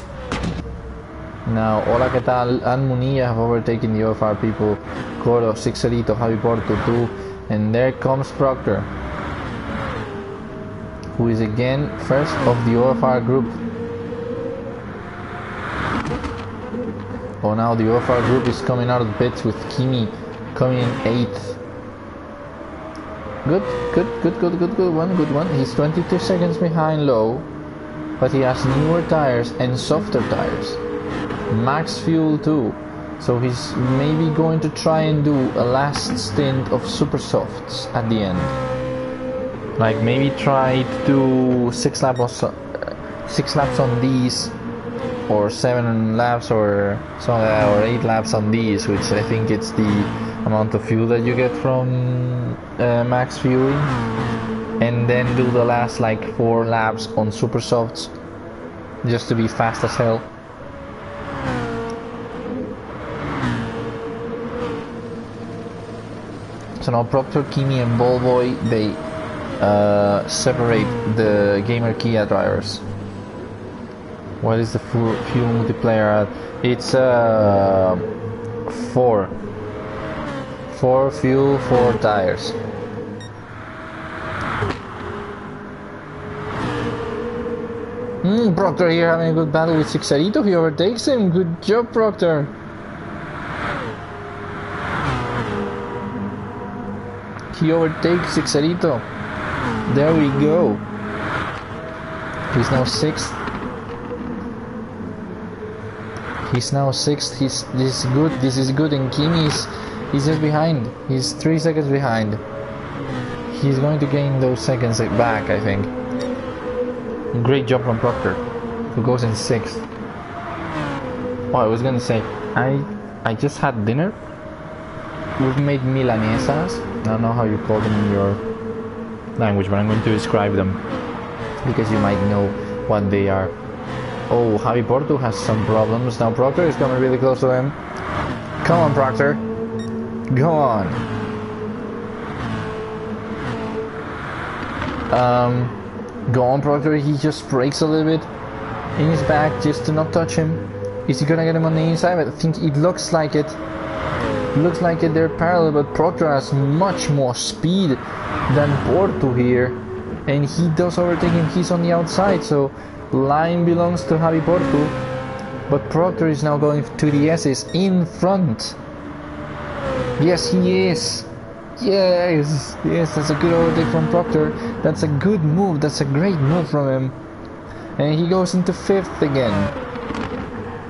Now Hola Que Tal and Munilla have overtaken the OFR people. Coro, Sixerito, Javi Porto too. And there comes Proctor. who is again first of the OFR group. Oh, now the OFR group is coming out of the pits with Kimi coming in 8th. Good one. He's 22 seconds behind Low, but he has newer tires and softer tires. Max fuel too, so he's maybe going to try and do a last stint of super softs at the end. Like maybe try to do 6 laps on these, or 7 laps or something like that, or 8 laps on these, which I think it's the amount of fuel that you get from max fueling, and then do the last like 4 laps on super softs just to be fast as hell. So now Proctor, Kimi and Ballboy, they separate the GAMERKIA drivers. What is the fuel multiplier at? It's 4 fuel, 4 tires. Proctor here having a good battle with Sixarito. He overtakes him. Good job, Proctor. He overtakes Sixarito. There we go. He's now 6th. This is good. This is good. And Kimi's, he's just behind. He's 3 seconds behind. He's going to gain those seconds back, I think. Great job from Proctor, who goes in 6th. Oh, I was gonna say, I just had dinner. We've made milanesas. I don't know how you call them in your language, but I'm going to describe them because you might know what they are. Oh, Javi Porto has some problems. Now Proctor is coming really close to him. Come on, Proctor. Go on. Go on, Proctor. He just brakes a little bit in his back just to not touch him. Is he gonna get him on the inside? I think it looks like it. Looks like they're parallel, but Proctor has much more speed than Porto here, and he does overtake him. He's on the outside, so line belongs to Javi Porto, but Proctor is now going to the S's in front. Yes, he is. Yes, that's a good overtake from Proctor. That's a good move. That's a great move from him, and he goes into 5th again.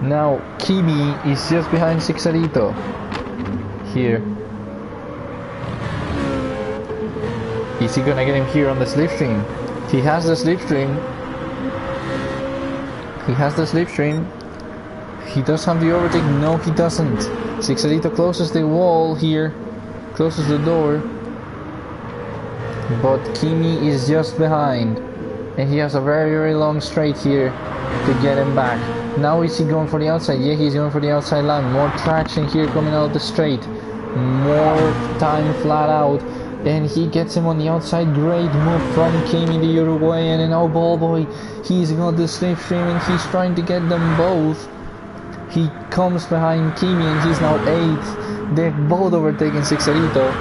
Now Kimi is just behind Sixarito here. Is he gonna get him here on the slipstream? He has the slipstream. He does have the overtake. No, he doesn't. Sixarito closes the wall here, closes the door, but Kimi is just behind, and he has a very long straight here to get him back. Now is he going for the outside? Yeah, he's going for the outside line. More traction here coming out of the straight. More time flat out, and he gets him on the outside. Great move from Kimi, the Uruguayan, and now Ballboy, he's got the slipstream and he's trying to get them both. He comes behind Kimi and he's now 8th. They've both overtaken Sixarito.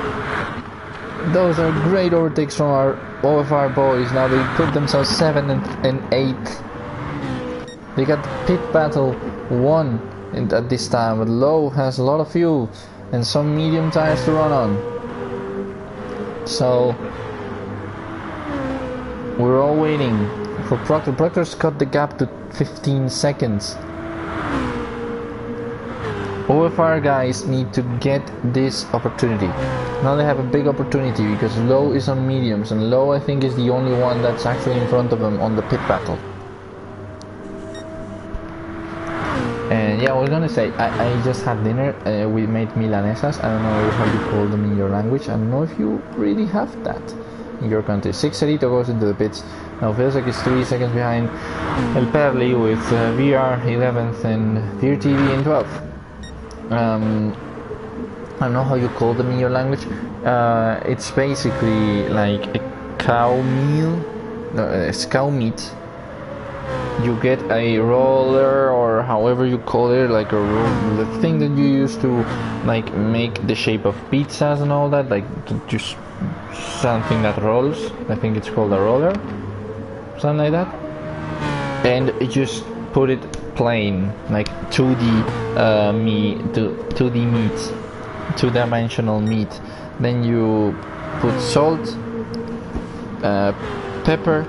Those are great overtakes from our OFR boys. Now they put themselves 7th and 8th. They got the pit battle won at this time, but Low has a lot of fuel and some medium tires to run on. So we're all waiting for Proctor. Proctor's cut the gap to 15 seconds. OFR guys need to get this opportunity. Now they have a big opportunity because Low is on mediums, and Low I think is the only one that's actually in front of him on the pit battle. And yeah, I was gonna say, I just had dinner. We made milanesas. I don't know how you call them in your language. I don't know if you really have that in your country. Sixarito goes into the pits. Now feels like it's 3 seconds behind El Perli with VR 11th and Deer TV in 12th. I don't know how you call them in your language. It's basically like a cow meal. No, it's cow meat. You get a roller, or however you call it, like the thing that you use to like make the shape of pizzas and all that, like just something that rolls. I think it's called a roller. something like that, and you just put it plain, like 2D meat, two-dimensional meat. Then you put salt, pepper,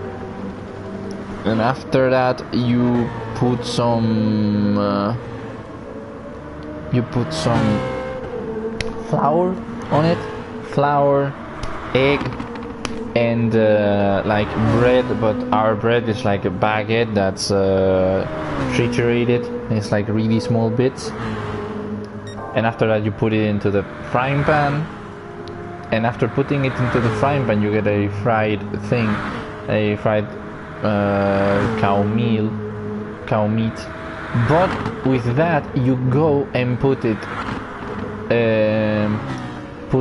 and after that you put some flour on it, egg, and like bread, but our bread is like a baguette that's triturated. It's like really small bits, and after that you put it into the frying pan, and after putting it into the frying pan you get a fried cow meat. But with that you go and put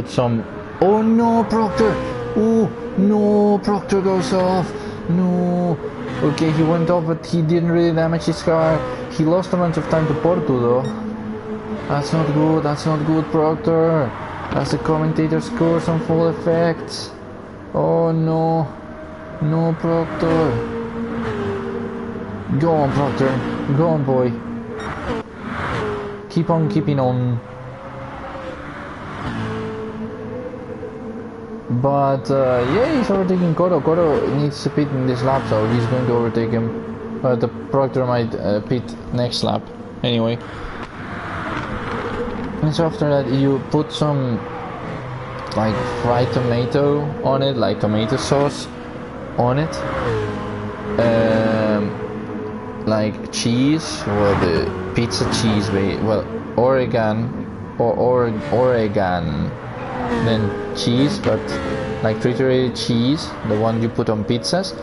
some. Oh no, Proctor! Oh no, Proctor goes off. No. Okay, he went off, but he didn't really damage his car. He lost a bunch of time to Porto though. That's not good, Proctor. As the commentator scores on full effect. Oh no. No, Proctor. Go on, Proctor. Go on, boy. Keep on keeping on. But yeah, he's overtaking Coro. Coro needs to pit in this lap, so he's going to overtake him. But the Proctor might pit next lap. Anyway. And so after that you put some like fried tomato on it, like tomato sauce on it. Like cheese, well, the pizza cheese, well, Oregon, then cheese, but like triturated cheese, the one you put on pizzas,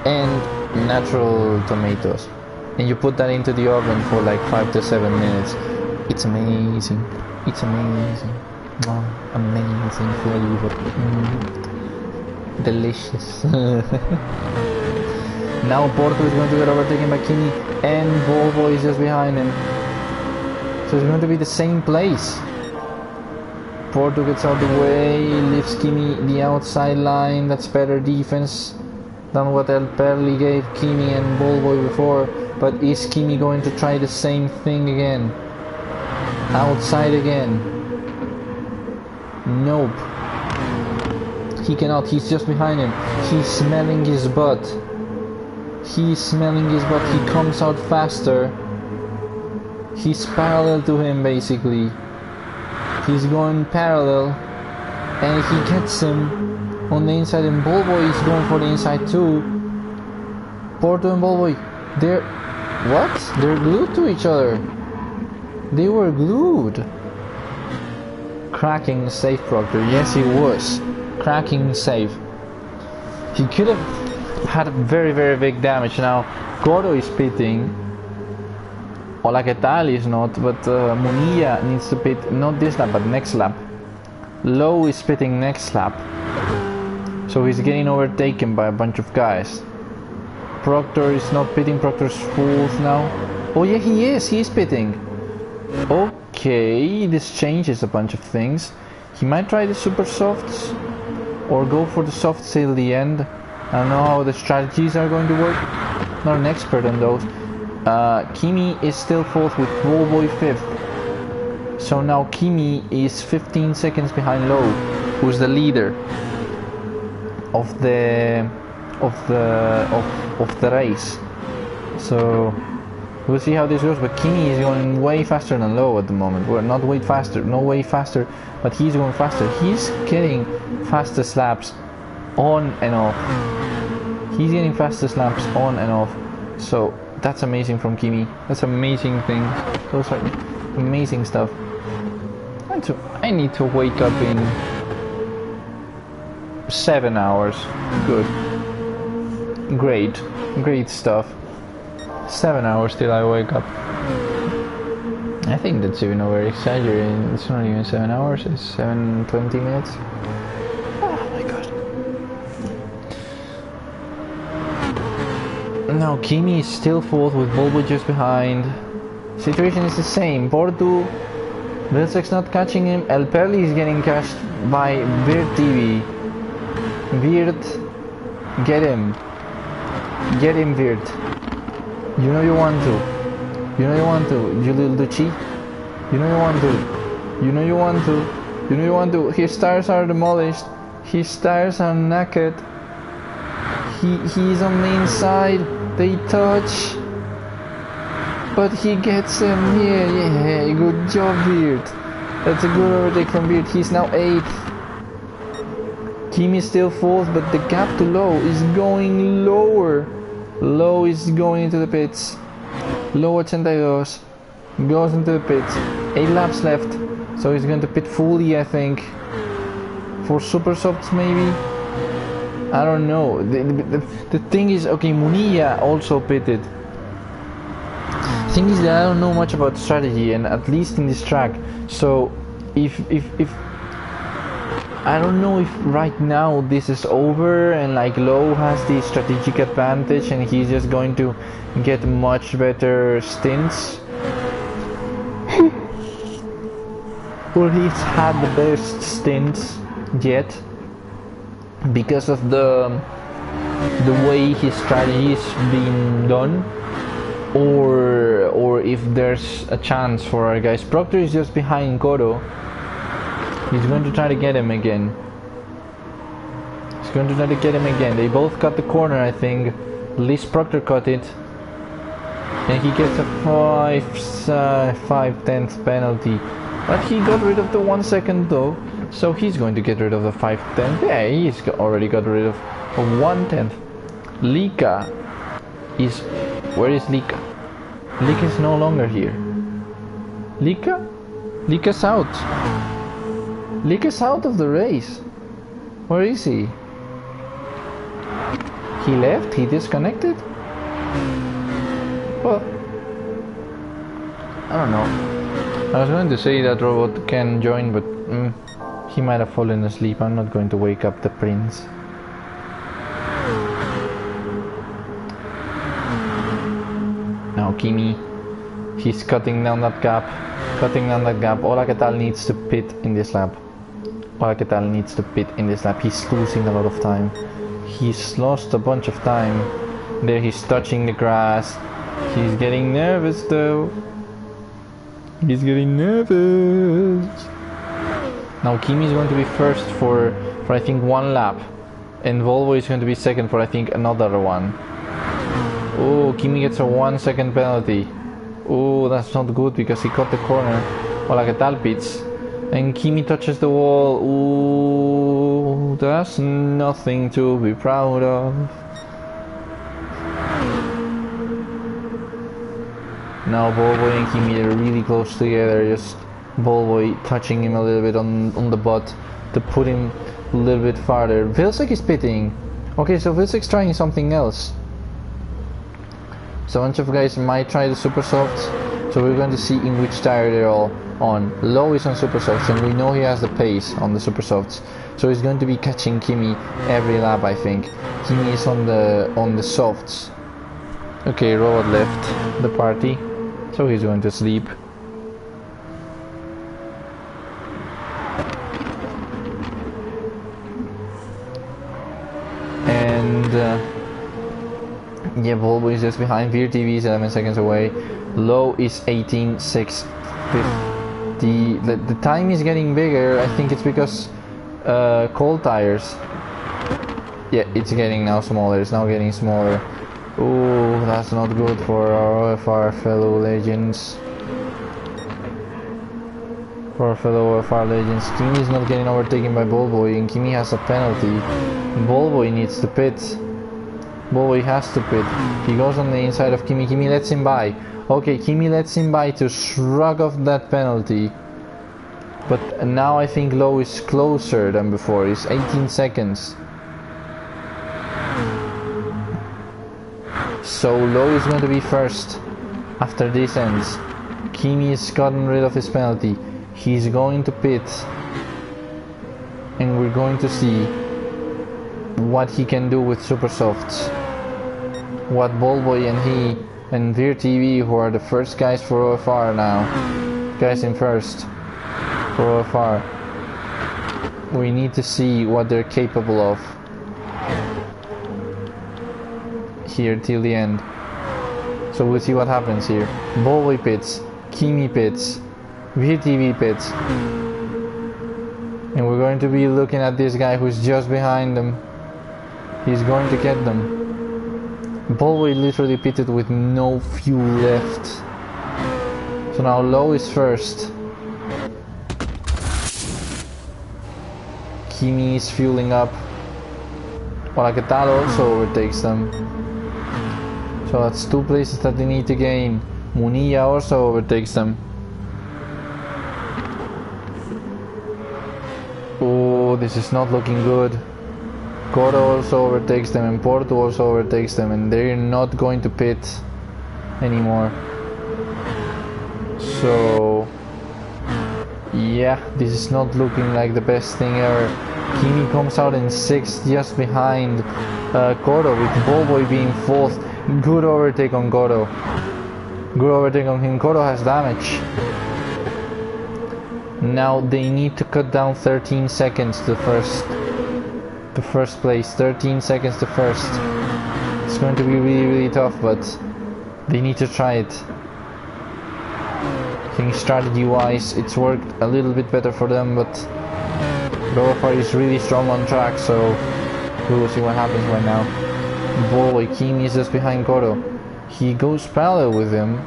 and natural tomatoes, and you put that into the oven for like 5 to 7 minutes. It's amazing. It's amazing. Oh, amazing flavor. Delicious. Now Porto is going to get overtaken by Kimi, and Volvo is just behind him. So it's going to be the same place. Porto gets out the way, leaves Kimi the outside line. That's better defense than what El Perli gave Kimi and Volvo before. But is Kimi going to try the same thing again? Outside again? Nope. He cannot, he's just behind him. He's smelling his butt. He comes out faster. He's parallel to him basically. He's going parallel, and he gets him on the inside, and Volvo is going for the inside too. Porto and Volvo, they're glued to each other. They were glued. Cracking safe, Proctor. Yes, he was. Cracking safe. He could have had very, very big damage. Now, Gordo is pitting. Hola, ¿qué tal? Is not, but Munilla needs to pit not this lap, but next lap. Lowe is pitting next lap. So he's getting overtaken by a bunch of guys. Proctor is not pitting. Proctor's fourth now. Oh yeah, he is pitting. Okay, this changes a bunch of things. He might try the super softs or go for the softs till the end. I don't know how the strategies are going to work. Not an expert on those. Kimi is still fourth with Volvo fifth. So now Kimi is 15 seconds behind Lowe, who's the leader of the race. So we'll see how this goes, but Kimi is going way faster than Lowe at the moment. Well, not way faster, no way faster, but he's going faster. He's getting fastest laps on and off. He's getting fastest laps on and off. So that's amazing from Kimi. That's amazing thing. Those are amazing stuff. I need to wake up in 7 hours. Good. Great stuff. 7 hours till I wake up. I think that's even over exaggerating. It's not even 7 hours, it's 7:20 minutes. Oh my god. Now Kimi is still fourth with Volvo just behind. Situation is the same. Porto, Vilsek's not catching him. El Perli is getting catched by Virt TV. Virt, get him. Get him, Virt. You know you want to. You know you want to. You little Duchy. You know you want to. You know you want to. You know you want to. His tires are demolished. His tires are naked. He's on the inside. They touch. But he gets him. Yeah. Good job, Virt. That's a good overtake from Virt. He's now 8th. Kimi is still 4th, but the gap to Low is going lower. Low is going into the pits. Low 82 goes into the pits. 8 laps left, so he's going to pit fully, I think. For super softs, maybe. I don't know. The thing is, okay, Munilla also pitted. Thing is that I don't know much about strategy, and at least in this track. So if I don't know if right now this is over and like Low has the strategic advantage and he's just going to get much better stints. Or he's had the best stints yet because of the way his strategy is being done, or if there's a chance for our guys. Proctor is just behind Coro. He's going to try to get him again. They both cut the corner, I think. At least Proctor cut it. And he gets a 5/10 penalty. But he got rid of the 1 second though. So he's going to get rid of the 5/10. Yeah, he's already got rid of 1/10. Lika is... Where is Lika? Lika is no longer here. Lika? Lika's out. Lika's out of the race. Where is he? He left? He disconnected? Well, I don't know. I was going to say that Robot can join, but he might have fallen asleep. I'm not going to wake up the prince. Now Kimi, he's cutting down that gap. Ola Ketal needs to pit in this lap. He's losing a lot of time. He's lost a bunch of time. There he's touching the grass. He's getting nervous though. Now Kimi is going to be first for I think 1 lap. And Volvo is going to be second for I think another one. Oh, Kimi gets a 1 second penalty. Oh, that's not good because he cut the corner. Ola Ketal pits. And Kimi touches the wall. Ooh, that's nothing to be proud of. Now Volvo and Kimi are really close together. Just Volvo touching him a little bit on the butt to put him a little bit farther. Vilsek is pitting. Okay, so Vilsek's trying something else. So a bunch of guys might try the super softs. So we're going to see in which tire they're all on. Low is on super softs, and we know he has the pace on the super softs. So he's going to be catching Kimi every lap, I think. Kimi is on the softs. Okay, Robot left the party, so he's going to sleep. And yeah, Volvo is just behind. VRTV is 11 seconds away. Low is 18.650. The time is getting bigger. I think it's because cold tires. Yeah, it's getting now smaller. It's now getting smaller. Oh, that's not good for our OFR fellow legends. Kimi is not getting overtaken by Ballboy, and Kimi has a penalty. Ballboy needs to pit. Ballboy has to pit. He goes on the inside of Kimi. Kimi lets him by. Okay, Kimi lets him by to shrug off that penalty. But now I think Low is closer than before. It's 18 seconds. So Low is going to be first after this ends. Kimi has gotten rid of his penalty. He's going to pit. And we're going to see what he can do with super softs. What Ballboy and he and VRTV, who are the first guys for OFR now. Guys in first for OFR. We need to see what they're capable of. here till the end. So we'll see what happens here. Ballboy pits, Kimi pits, VTV pits. And we're going to be looking at this guy who's just behind them. He's going to get them. Ballboy literally pitted with no fuel left. So now Low is first. Kimi is fueling up. Olaquetal also overtakes them. So that's 2 places that they need to gain. Munilla also overtakes them. Oh, this is not looking good. Coro also overtakes them and Porto also overtakes them, and they're not going to pit anymore. So yeah, this is not looking like the best thing ever. Kimi comes out in 6th, just behind Coro, with Ballboy being 4th. Good overtake on Coro. Good overtake on him. Coro has damage. Now they need to cut down 13 seconds to the first place. 13 seconds to first. It's going to be really tough, but they need to try it. I think strategy wise it's worked a little bit better for them, but OFR is really strong on track, so we will see what happens right now. Boy, Kimi is just behind Coro. He goes parallel with him.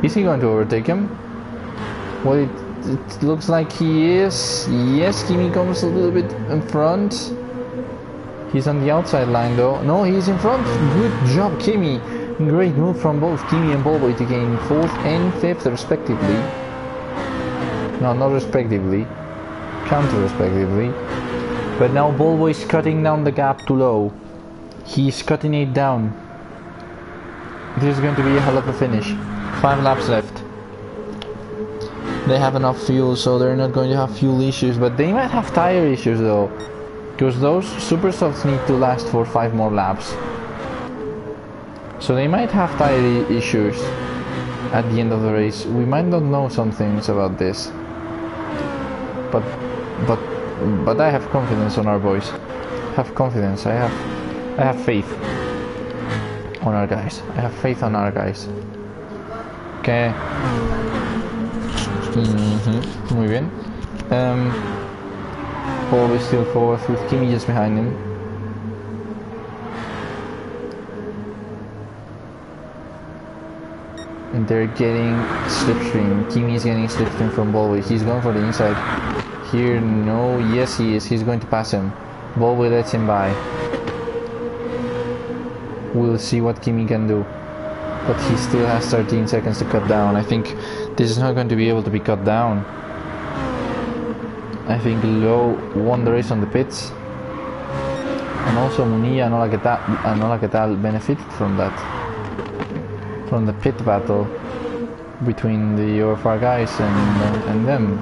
Is he going to overtake him? Well, it looks like he is. Yes, Kimi comes a little bit in front. He's on the outside line though. No, he's in front. Good job, Kimi. Great move from both Kimi and Ballboy to gain 4th and 5th respectively. No, not respectively. Counter respectively. But now Ballboy is cutting down the gap to Low. He's cutting it down. This is going to be a hell of a finish. 5 laps left. They have enough fuel, so they're not going to have fuel issues, but they might have tire issues though, because those super softs need to last for 5 more laps. So they might have tire issues at the end of the race. We might not know some things about this, but I have confidence on our boys. Have confidence. I have faith on our guys. I have faith on our guys. Okay. Muy bien. Paul is still 4th with Kimi just behind him. And they're getting slipstream. Kimi is getting slipstream from Ballboy. He's going for the inside. Here, no. Yes, he is. He's going to pass him. Ballboy lets him by. We'll see what Kimi can do. But he still has 13 seconds to cut down. I think this is not going to be able to be cut down. I think Low won the race on the pits. And also Munilla and Olaquetal benefited from that. From the pit battle between the OFR guys and them.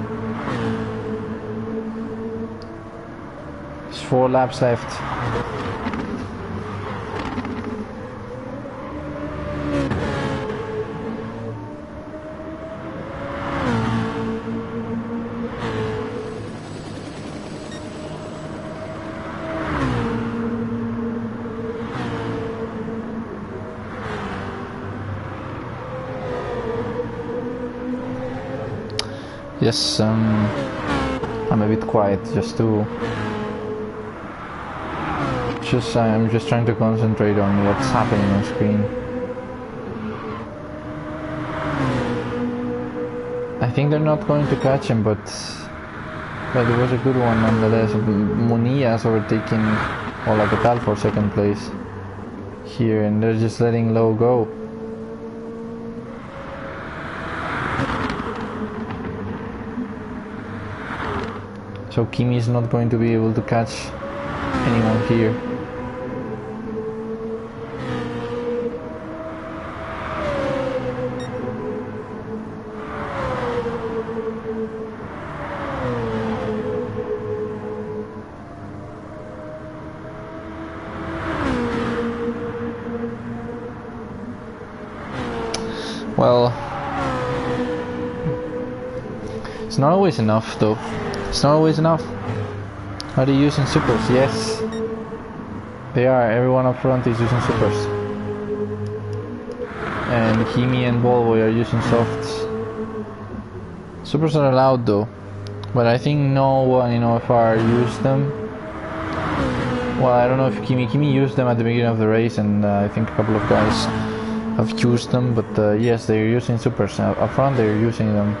There's 4 laps left. Yes, I'm a bit quiet just to... I'm just trying to concentrate on what's happening on screen. I think they're not going to catch him, but it was a good one nonetheless. Munilla is overtaking Olaquetal for 2nd place here, and they're just letting Low go. So Kimi is not going to be able to catch anyone here. Well, it's not always enough though. It's not always enough. Are they using supers? Yes. They are. Everyone up front is using supers. And Kimi and Volvo are using softs. Supers are allowed though. But I think no one in OFR used them. Well, I don't know if Kimi used them at the beginning of the race, and I think a couple of guys have used them, but yes, they're using supers. Up front they're using them.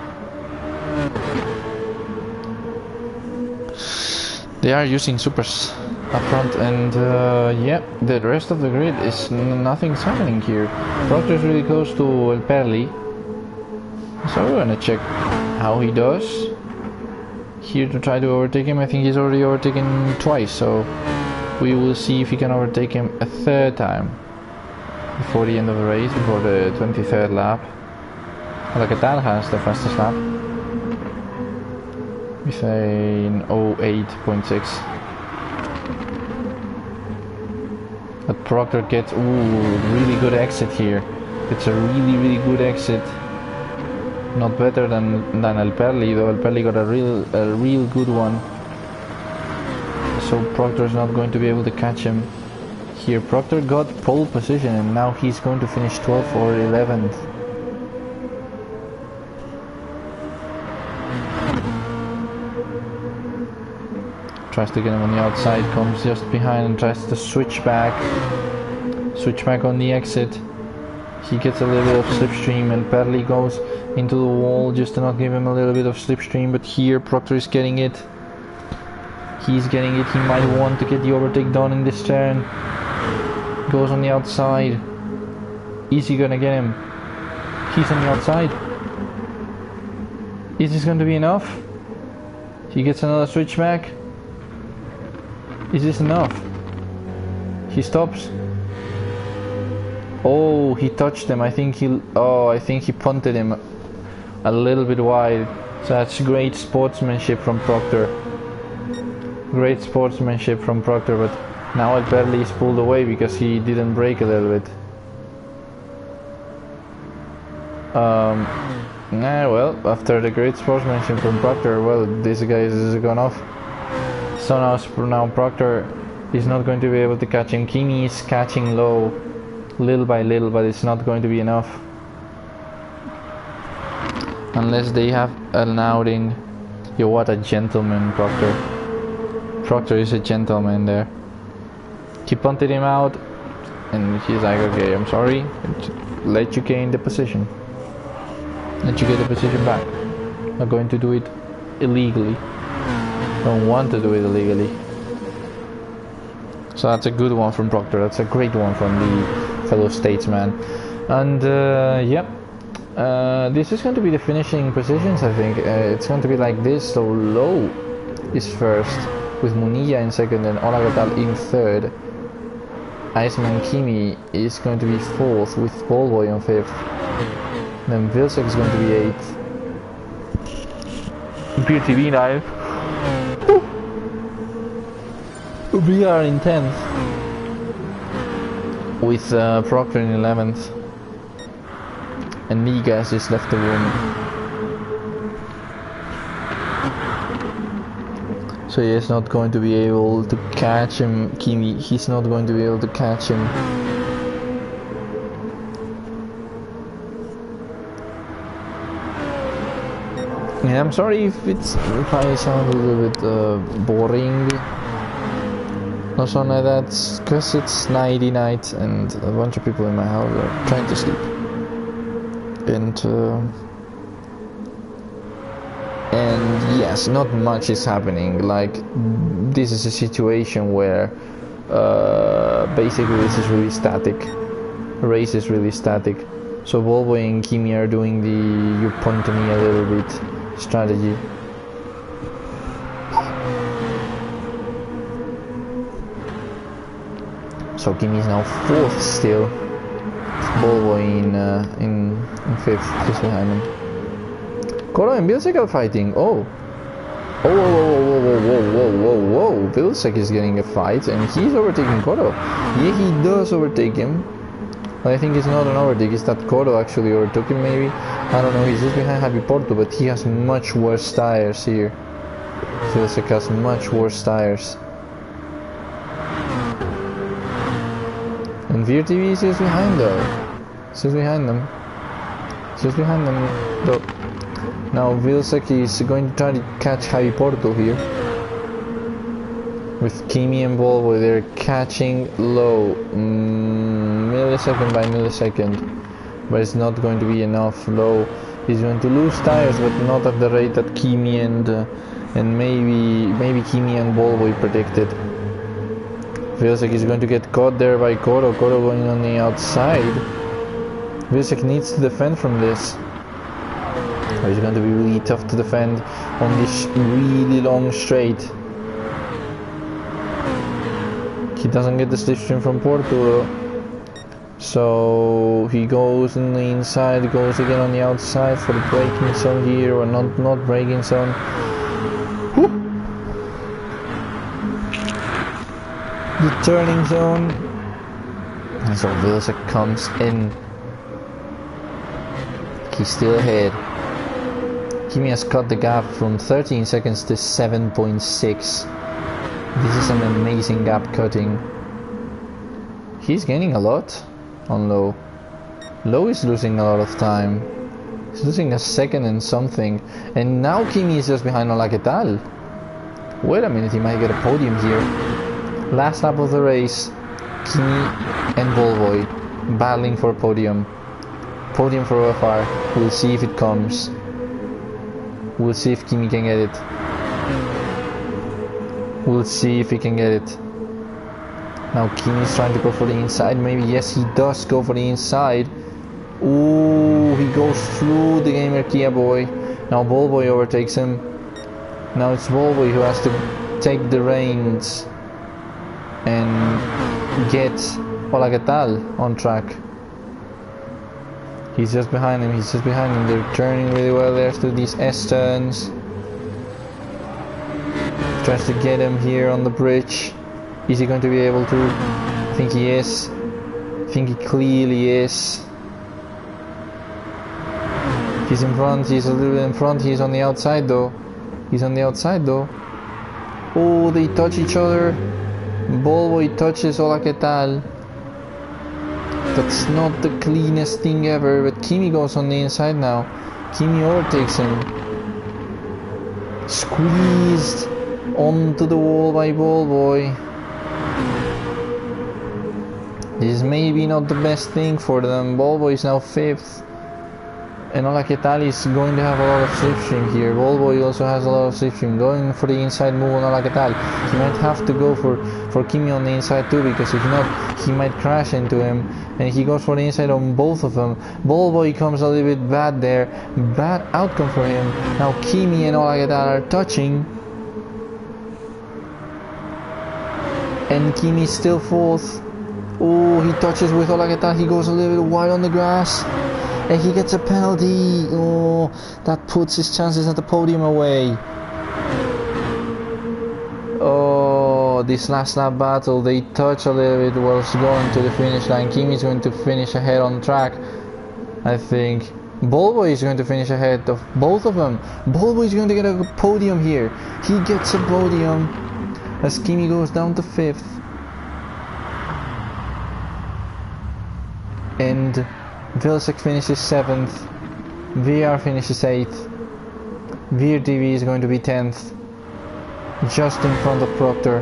They are using supers up front, and yeah, the rest of the grid is nothing's happening here. Proctor's really close to El Perli, so we're gonna check how he does here to try to overtake him. I think he's already overtaken twice, so we will see if he can overtake him a third time before the end of the race, before the 23rd lap. Alacatal has the fastest lap with an 08.6. But Proctor gets really good exit here. It's a really good exit. Not better than El Perli, though. El Perli got a real good one. So Proctor's not going to be able to catch him here. Proctor got pole position, and now he's going to finish 12th or 11th. Tries to get him on the outside, comes just behind and tries to switch back on the exit. He gets a little bit of slipstream, and Perli goes into the wall just to not give him a little bit of slipstream, but here Proctor is getting it. He's getting it. He might want to get the overtake done in this turn. Goes on the outside. Is he gonna get him? He's on the outside. Is this going to be enough? He gets another switchback. Is this enough? He stops. Oh, he touched him. I think he punted him a little bit wide. So that's great sportsmanship from Proctor. Great sportsmanship from Proctor, but now El Perli is pulled away because he didn't brake a little bit. Well, after the great sportsmanship from Proctor, well, this guy is gone off. So now Proctor is not going to be able to catch him. Kimi is catching low, little by little, but it's not going to be enough. Unless they have an outing. Yo, what a gentleman, Proctor. Proctor is a gentleman there. He punted him out, and he's like, okay, I'm sorry, let you gain the position. Let you get the position back. Not going to do it illegally. Don't want to do it illegally. So that's a good one from Proctor. That's a great one from the fellow statesman. And yep, this is going to be the finishing positions. I think it's going to be like this. So Low is first, with Munilla in second and Olagatal in third. Iceman Kimi is going to be fourth, with Ballboy on fifth. Then Vilsek is going to be eighth. Beer TV live. We are in 10th, with Proctor in 11th, and Nigas just left the room. So he is not going to be able to catch him. Kimi, he's not going to be able to catch him. Yeah, I'm sorry if I sound a little bit boring or something like that, because it's nighty night and a bunch of people in my house are trying to sleep. And yes, not much is happening. Like, this is a situation where basically this is really static. The race is really static. So Volvo and Kimi are doing the you point to me a little bit strategy. So Kimi is now fourth still. Volvo in fifth, just behind him. Koro and Vilsek are fighting. Oh, whoa! Vilsek is getting a fight, and he's overtaking Koro. Yeah, he does overtake him. But I think it's not an overtake. It's that Koro actually overtook him. Maybe, I don't know. He's just behind Happy Porto, but he has much worse tires here. Vilsek has much worse tires. And VRTV is just behind though. Just behind them. Just behind them though. Now Vilsek is going to try to catch Javi Porto here. With Kimi and Volvo, they're catching low. Millisecond by millisecond. But it's not going to be enough low. He's going to lose tires, but not at the rate that Kimi and maybe Kimi and Volvo predicted. Feels like he's going to get caught there by Coro. Coro going on the outside. Feels like he needs to defend from this. Or he's going to be really tough to defend on this really long straight. He doesn't get the slipstream from Porto. So he goes on the inside, goes again on the outside for the braking zone here, or not braking zone. Whoop. The turning zone. And so Vilsek comes in. He's still ahead. Kimi has cut the gap from 13 seconds to 7.6. This is an amazing gap cutting. He's gaining a lot on low. Low is losing a lot of time. He's losing a second and something. And now Kimi is just behind Hola Que Tal. Wait a minute, he might get a podium here. Last lap of the race. Kimi and Volvo battling for a podium. Podium for OFR. We'll see if it comes. We'll see if Kimi can get it. We'll see if he can get it. Now Kimi's trying to go for the inside. Maybe, yes, he does go for the inside. Ooh, he goes through the GAMERKIA boy. Now Volvo overtakes him. Now it's Volvo who has to take the reins and get Hola Que Tal on track. He's just behind him. He's just behind him. They're turning really well there through these S turns. Tries to get him here on the bridge. Is he going to be able to? I think he is. I think he clearly is. He's in front. He's a little bit in front. He's on the outside though. He's on the outside though. Oh, they touch each other. Volvo touches Hola Que Tal. That's not the cleanest thing ever. But Kimi goes on the inside now. Kimi overtakes him. Squeezed onto the wall by Volvo. This is maybe not the best thing for them. Volvo is now 5th. And Hola Que Tal is going to have a lot of slipstream here. Volvo also has a lot of slipstream. Going for the inside move on Hola Que Tal. He might have to go for Kimi on the inside too, because if not, he might crash into him. And he goes for the inside on both of them. Volvo comes a little bit bad there. Bad outcome for him. Now Kimi and Hola Que Tal are touching. And Kimi is still 4th. Oh, he touches with Hola Que Tal. He goes a little bit wide on the grass. And he gets a penalty. Oh, that puts his chances at the podium away. Oh, this last lap battle, they touch a little bit whilst going to the finish line. Kimi is going to finish ahead on track, I think. Volvo is going to finish ahead of both of them. Volvo is going to get a podium here. He gets a podium as Kimi goes down to 5th. And Vilsek finishes 7th, VR finishes 8th, VRTV is going to be 10th, just in front of Proctor.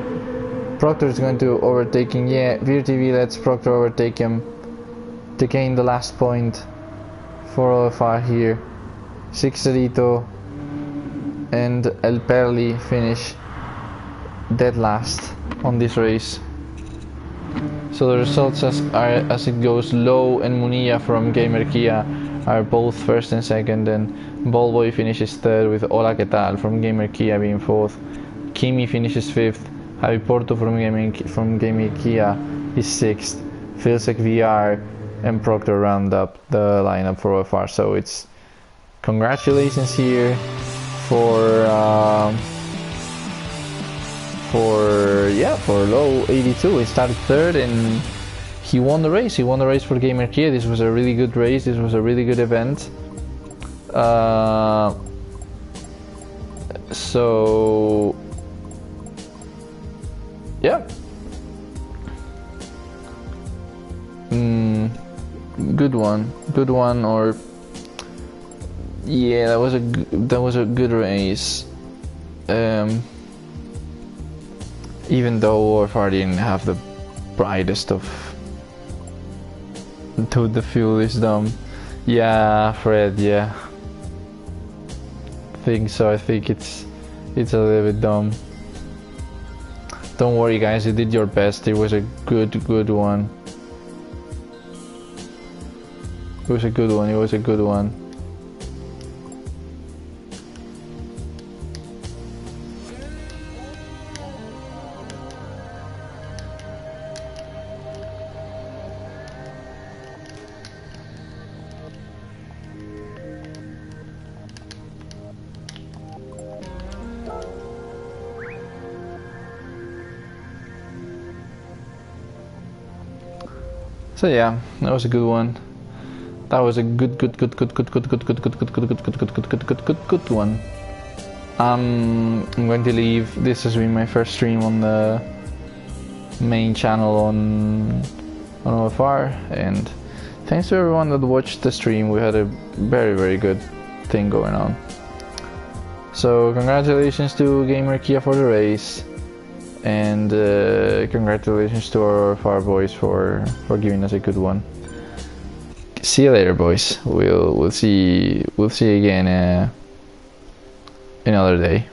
Proctor is going to overtake him. Yeah, VRTV lets Proctor overtake him to gain the last point for OFR here. Sixerito and El Perli finish dead last on this race. So the results as it goes, Low and Munilla from GAMERKIA are both 1st and 2nd, and Volvo finishes 3rd with Hola Que Tal from GAMERKIA being 4th. Kimi finishes 5th, Javi Porto from GAMERKIA is 6th, Vilsek VR and Proctor round up the lineup for OFR. So it's congratulations here for Low 82. He started 3rd and he won the race. He won the race for GAMERKIA. This was a really good race. This was a really good event. So yeah. good one, or yeah, that was a good race. Even though OFR didn't have the brightest of. Dude, the fuel is dumb. Yeah, Fred. Yeah, I think so. I think it's a little bit dumb. Don't worry, guys. You did your best. It was a good one. It was a good one. So yeah, that was a good one. That was a good one. I'm going to leave. This has been my first stream on the main channel on OFR, and thanks to everyone that watched the stream. We had a very good thing going on. So congratulations to GAMERKIA for the race, and congratulations to our OFR boys for giving us a good one. See you later, boys. We'll see again another day.